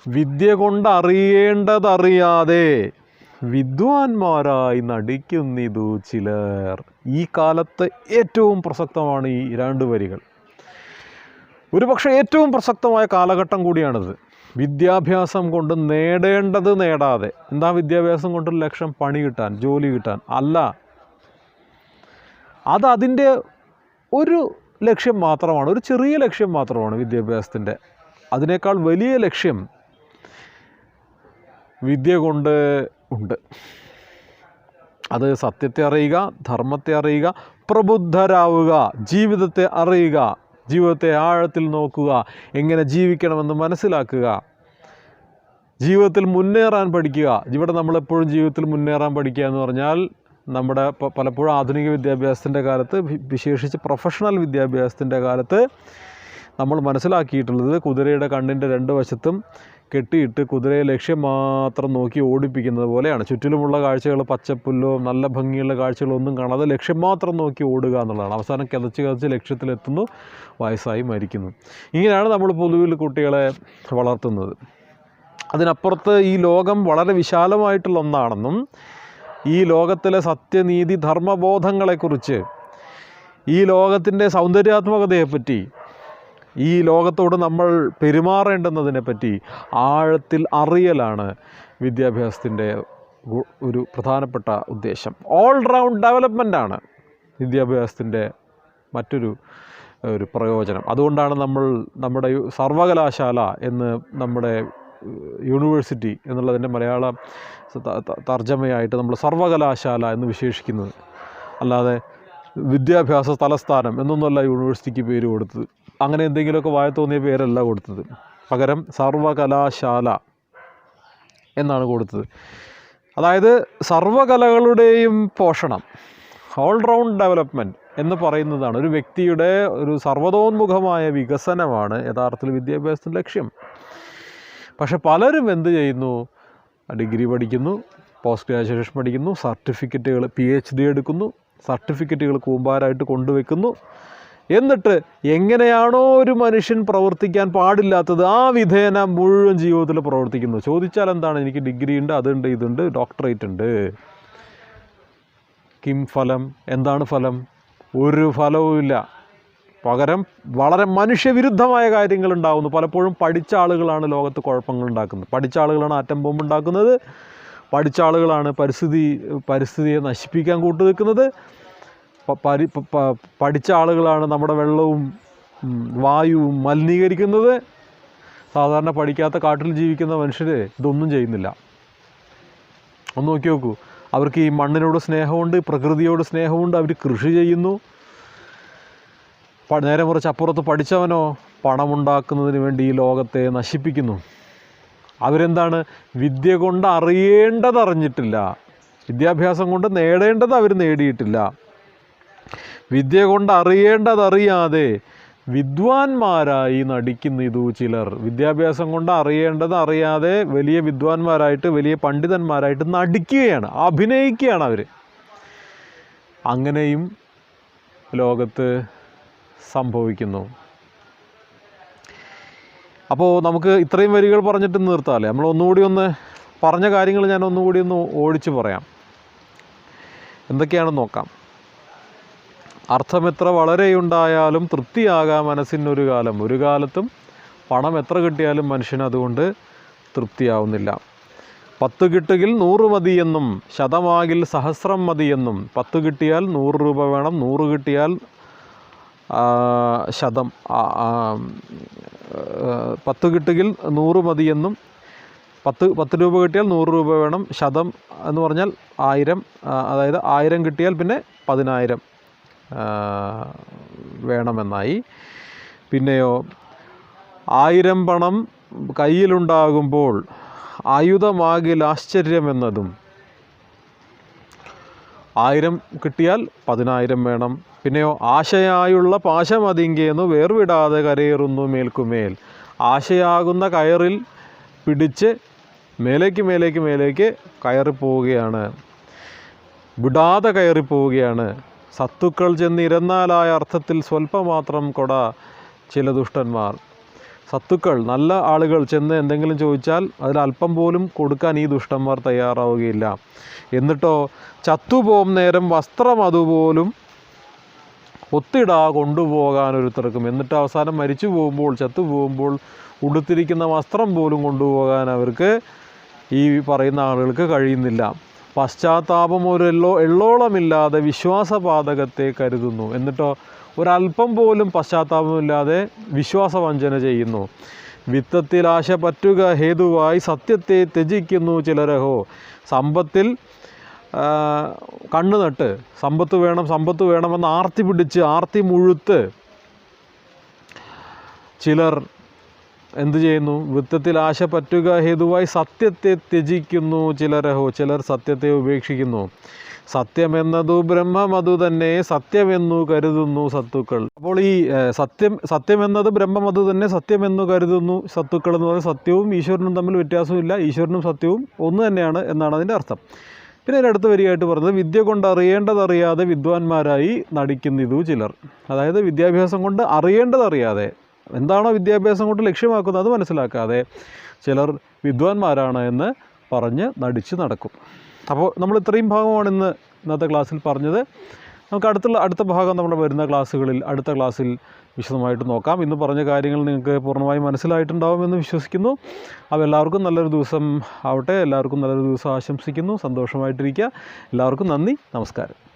വിദ്യ കൊണ്ടറിയേണ്ടതറിയാതെ വിദ്വാൻമാരായി നടിക്കുന്നിതു ചിലർ. ഈ കാലത്ത് ഏറ്റവും പ്രസക്തമാണ് ഈ രണ്ട് വരികൾ. ഒരുപക്ഷെ ഏറ്റവും പ്രസക്തമായ കാലഘട്ടം കൂടിയാണിത്. വിദ്യാഭ്യാസം കൊണ്ട് നേടേണ്ടത് നേടാതെ. എന്താ വിദ്യാഭ്യാസം കൊണ്ടൊരു ലക്ഷ്യം? പണി കിട്ടാൻ, ജോലി കിട്ടാൻ അല്ല. അതിൻ്റെ ഒരു ലക്ഷ്യം മാത്രമാണ്, ഒരു ചെറിയ ലക്ഷ്യം മാത്രമാണ് വിദ്യാഭ്യാസത്തിൻ്റെ. അതിനേക്കാൾ വലിയ ലക്ഷ്യം വിദ്യ കൊണ്ട് ഉണ്ട്. അത് സത്യത്തെ അറിയുക, ധർമ്മത്തെ അറിയുക, പ്രബുദ്ധരാവുക, ജീവിതത്തെ അറിയുക, ജീവിതത്തെ ആഴത്തിൽ നോക്കുക, എങ്ങനെ ജീവിക്കണമെന്ന് മനസ്സിലാക്കുക, ജീവിതത്തിൽ മുന്നേറാൻ പഠിക്കുക. ഇവിടെ നമ്മളെപ്പോഴും ജീവിതത്തിൽ മുന്നേറാൻ പഠിക്കുക എന്ന് പറഞ്ഞാൽ നമ്മുടെ പലപ്പോഴും ആധുനിക വിദ്യാഭ്യാസത്തിൻ്റെ കാലത്ത്, വിശേഷിച്ച് പ്രൊഫഷണൽ വിദ്യാഭ്യാസത്തിൻ്റെ കാലത്ത് നമ്മൾ മനസ്സിലാക്കിയിട്ടുള്ളത് കുതിരയുടെ കണ്ണിൻ്റെ രണ്ട് വശത്തും കെട്ടിയിട്ട് കുതിരയെ ലക്ഷ്യം മാത്രം നോക്കി ഓടിപ്പിക്കുന്നത് പോലെയാണ്. ചുറ്റിലുമുള്ള കാഴ്ചകൾ, പച്ചപ്പുല്ലോ നല്ല ഭംഗിയുള്ള കാഴ്ചകളൊന്നും കാണാതെ ലക്ഷ്യം മാത്രം നോക്കി ഓടുക എന്നുള്ളതാണ്. അവസാനം കിതച്ച് ലക്ഷ്യത്തിലെത്തുന്നു, വയസ്സായി മരിക്കുന്നു. ഇങ്ങനെയാണ് നമ്മൾ പൊതുവിൽ കുട്ടികളെ വളർത്തുന്നത്. അതിനപ്പുറത്ത് ഈ ലോകം വളരെ വിശാലമായിട്ടുള്ള ഒന്നാണെന്നും ഈ ലോകത്തിലെ സത്യനീതി ധർമ്മബോധങ്ങളെക്കുറിച്ച്, ഈ ലോകത്തിൻ്റെ സൗന്ദര്യാത്മകതയെപ്പറ്റി, ഈ ലോകത്തോട് നമ്മൾ പെരുമാറേണ്ടുന്നതിനെപ്പറ്റി ആഴത്തിൽ അറിയലാണ് വിദ്യാഭ്യാസത്തിൻ്റെ ഒരു പ്രധാനപ്പെട്ട ഉദ്ദേശം. ഓൾ റൗണ്ട് ഡെവലപ്മെൻറ്റാണ് വിദ്യാഭ്യാസത്തിൻ്റെ മറ്റൊരു പ്രയോജനം. അതുകൊണ്ടാണ് നമ്മുടെ സർവകലാശാല എന്ന്, നമ്മുടെ യൂണിവേഴ്സിറ്റി എന്നുള്ളതിൻ്റെ മലയാള തർജ്ജമയായിട്ട് നമ്മൾ സർവകലാശാല എന്ന് വിശേഷിക്കുന്നത്. അല്ലാതെ വിദ്യാഭ്യാസ തലസ്ഥാനം എന്നൊന്നുമല്ല യൂണിവേഴ്സിറ്റിക്ക് പേര് കൊടുത്തത്. അങ്ങനെ എന്തെങ്കിലുമൊക്കെ വായ തോന്നിയ പേരല്ല കൊടുത്തത്. പകരം സർവകലാശാല എന്നാണ് കൊടുത്തത്. അതായത് സർവകലകളുടെയും പോഷണം, ഓൾ റൗണ്ട് ഡെവലപ്മെൻറ്റ് എന്ന് പറയുന്നതാണ്. ഒരു വ്യക്തിയുടെ ഒരു സർവ്വതോന്മുഖമായ വികസനമാണ് യഥാർത്ഥത്തിൽ വിദ്യാഭ്യാസത്തിൻ്റെ ലക്ഷ്യം. പക്ഷെ പലരും എന്ത് ചെയ്യുന്നു? ഡിഗ്രി പഠിക്കുന്നു, പോസ്റ്റ് ഗ്രാജുവേഷൻ പഠിക്കുന്നു, സർട്ടിഫിക്കറ്റുകൾ PhD എടുക്കുന്നു, സർട്ടിഫിക്കറ്റുകൾ കൂമ്പാരമായിട്ട് കൊണ്ടുവയ്ക്കുന്നു. എന്നിട്ട് എങ്ങനെയാണോ ഒരു മനുഷ്യൻ പ്രവർത്തിക്കാൻ പാടില്ലാത്തത് ആ വിധേന മുഴുവൻ ജീവിതത്തിൽ പ്രവർത്തിക്കുന്നു. ചോദിച്ചാൽ എന്താണ്, എനിക്ക് ഡിഗ്രി ഉണ്ട്, അതുണ്ട്, ഇതുണ്ട്, ഡോക്ടറേറ്റ് ഉണ്ട്. കിം ഫലം, എന്താണ് ഫലം? ഒരു ഫലവുമില്ല. പകരം വളരെ മനുഷ്യവിരുദ്ധമായ കാര്യങ്ങൾ ഉണ്ടാകുന്നു. പലപ്പോഴും പഠിച്ച ആളുകളാണ് ലോകത്ത് കുഴപ്പങ്ങൾ ഉണ്ടാക്കുന്നത്. പഠിച്ച ആളുകളാണ് ആറ്റം ബോംബ് ഉണ്ടാക്കുന്നത്. പഠിച്ച ആളുകളാണ് പരിസ്ഥിതിയെ നശിപ്പിക്കാൻ കൂട്ടുനിൽക്കുന്നത്. പഠിച്ച ആളുകളാണ് നമ്മുടെ വെള്ളവും വായുവും മലിനീകരിക്കുന്നത്. സാധാരണ പഠിക്കാത്ത കാട്ടിൽ ജീവിക്കുന്ന മനുഷ്യർ ഇതൊന്നും ചെയ്യുന്നില്ല. ഒന്ന് നോക്കി നോക്കൂ. അവർക്ക് ഈ മണ്ണിനോട് സ്നേഹമുണ്ട്, പ്രകൃതിയോട് സ്നേഹമുണ്ട്, അവർ കൃഷി ചെയ്യുന്നു. നേരെ മറിച്ച് അപ്പുറത്ത് പഠിച്ചവനോ പണമുണ്ടാക്കുന്നതിന് വേണ്ടി ഈ ലോകത്തെ നശിപ്പിക്കുന്നു. അവരെന്താണ്, വിദ്യ കൊണ്ട് അറിയേണ്ടത് അറിഞ്ഞിട്ടില്ല, വിദ്യാഭ്യാസം കൊണ്ട് നേടേണ്ടത് അവർ നേടിയിട്ടില്ല. വിദ്യ കൊണ്ട് അറിയേണ്ടതറിയാതെ വിദ്വാൻമാരായി നടിക്കുന്നു ചിലർ. വിദ്യാഭ്യാസം കൊണ്ട് അറിയേണ്ടത് അറിയാതെ വലിയ വിദ്വാൻമാരായിട്ട് വലിയ പണ്ഡിതന്മാരായിട്ട് നടിക്കുകയാണ്, അഭിനയിക്കുകയാണ് അവർ. അങ്ങനെയും ലോകത്ത് സംഭവിക്കുന്നു. അപ്പോൾ നമുക്ക് ഇത്രയും വരികൾ പറഞ്ഞിട്ട് നിർത്താമല്ലേ? നമ്മൾ ഒന്നുകൂടി പറഞ്ഞ കാര്യങ്ങൾ ഞാൻ ഒന്നുകൂടി ഓടിച്ച് പറയാം. എന്തൊക്കെയാണെന്ന് നോക്കാം. അർത്ഥമെത്ര വളരെയുണ്ടായാലും തൃപ്തിയാകാം മനസ്സിനൊരു കാലം. ഒരു കാലത്തും പണം എത്ര കിട്ടിയാലും മനുഷ്യന് അതുകൊണ്ട് തൃപ്തിയാവുന്നില്ല. 10 കിട്ടുകിൽ 100 മതിയെന്നും ശതമാകിൽ സഹസ്രം മതിയെന്നും. 10 കിട്ടിയാൽ 100 രൂപ വേണം, 100 കിട്ടിയാൽ 10 കിട്ടുകിൽ 100 മതിയെന്നും. 10 രൂപ കിട്ടിയാൽ 100 രൂപ വേണം. ശതം എന്ന് പറഞ്ഞാൽ 1000, അതായത് 1000 കിട്ടിയാൽ പിന്നെ 10,000 വേണമെന്നായി. പിന്നെയോ 1000 പണം കയ്യിലുണ്ടാകുമ്പോൾ ആയുധമാകിൽ ആശ്ചര്യമെന്നതും. 1000 കിട്ടിയാൽ 10,000 വേണം. പിന്നെയോ ആശയായുള്ള പാശമതിങ്കേന്നു വേർവിടാതെ കരയേറുന്നു മേൽക്കുമേൽ. ആശയാകുന്ന കയറിൽ പിടിച്ച് മേലേക്ക് കയറിപ്പോവുകയാണ്, വിടാതെ കയറിപ്പോവുകയാണ്. സത്തുക്കൾ ചെന്നിരുന്നാലായ അർത്ഥത്തിൽ സ്വല്പമാത്രം കൊട ചില ദുഷ്ടന്മാർ. സത്തുക്കൾ, നല്ല ആളുകൾ ചെന്ന് എന്തെങ്കിലും ചോദിച്ചാൽ അതിൽ അല്പം പോലും കൊടുക്കാൻ ഈ ദുഷ്ടന്മാർ തയ്യാറാവുകയില്ല. എന്നിട്ടോ ചത്തുപോകും നേരം വസ്ത്രം അതുപോലും ഒത്തിടാ കൊണ്ടുപോകാനൊരുത്തർക്കും. എന്നിട്ട് അവസാനം മരിച്ചു പോകുമ്പോൾ, ചത്തുപോകുമ്പോൾ ഉടുത്തിരിക്കുന്ന വസ്ത്രം പോലും കൊണ്ടുപോകാൻ അവർക്ക്, ഈ പറയുന്ന ആളുകൾക്ക് കഴിയുന്നില്ല. പശ്ചാത്താപം ഒരു എള്ളോളമില്ലാതെ വിശ്വാസപാതകത്തെ കരുതുന്നു. എന്നിട്ടോ ഒരല്പം പോലും പശ്ചാത്താപമില്ലാതെ വിശ്വാസവഞ്ചന ചെയ്യുന്നു. വിത്തത്തിൽ ആശ പറ്റുക ഹേതുവായി സത്യത്തെ ത്യജിക്കുന്നു ചിലരഹോ. സമ്പത്തിൽ കണ്ണു നട്ട് സമ്പത്ത് വേണമെന്ന് ആർത്തി പിടിച്ച് ആർത്തി മുഴുത്ത് ചിലർ എന്തു ചെയ്യുന്നു? വിത്തത്തിൽ ആശ പറ്റുക ഹേതുവായി സത്യത്തെ ത്യജിക്കുന്നു ചിലരഹോ. ചിലർ സത്യത്തെ ഉപേക്ഷിക്കുന്നു. സത്യമെന്നതു ബ്രഹ്മമതു തന്നെ സത്യമെന്നു കരുതുന്നു സത്തുക്കൾ. അപ്പോൾ ഈ സത്യമെന്നത് ബ്രഹ്മമതു തന്നെ സത്യമെന്നു കരുതുന്നു സത്തുക്കൾ എന്ന് പറയുന്നത് സത്യവും ഈശ്വരനും തമ്മിൽ വ്യത്യാസമില്ല. ഈശ്വരനും സത്യവും ഒന്ന് തന്നെയാണ് എന്നാണ് അതിൻ്റെ അർത്ഥം. പിന്നെ അതിനടുത്ത് വരികയായിട്ട് പറഞ്ഞത് വിദ്യ കൊണ്ട് അറിയേണ്ടതറിയാതെ വിദ്വാൻമാരായി നടിക്കുന്നിതു ചിലർ. അതായത് വിദ്യാഭ്യാസം കൊണ്ട് അറിയേണ്ടതറിയാതെ, എന്താണോ വിദ്യാഭ്യാസം കൊണ്ട് ലക്ഷ്യമാക്കുന്നത് അത് മനസ്സിലാക്കാതെ ചിലർ വിദ്വാൻമാരാണ് എന്ന് പറഞ്ഞ് നടിച്ച് നടക്കും. അപ്പോൾ നമ്മൾ ഇത്രയും ഭാഗമാണ് ഇന്നത്തെ ക്ലാസ്സിൽ പറഞ്ഞത്. നമുക്ക് അടുത്ത ഭാഗം നമ്മുടെ വരുന്ന അടുത്ത ക്ലാസ്സിൽ വിശദമായിട്ട് നോക്കാം. ഇന്ന് പറഞ്ഞ കാര്യങ്ങൾ നിങ്ങൾക്ക് പൂർണ്ണമായും മനസ്സിലായിട്ടുണ്ടാവുമെന്ന് വിശ്വസിക്കുന്നു. അപ്പോൾ എല്ലാവർക്കും നല്ലൊരു ദിവസം ആവട്ടെ. എല്ലാവർക്കും നല്ലൊരു ദിവസം ആശംസിക്കുന്നു. സന്തോഷമായിട്ടിരിക്കുക. എല്ലാവർക്കും നന്ദി, നമസ്കാരം.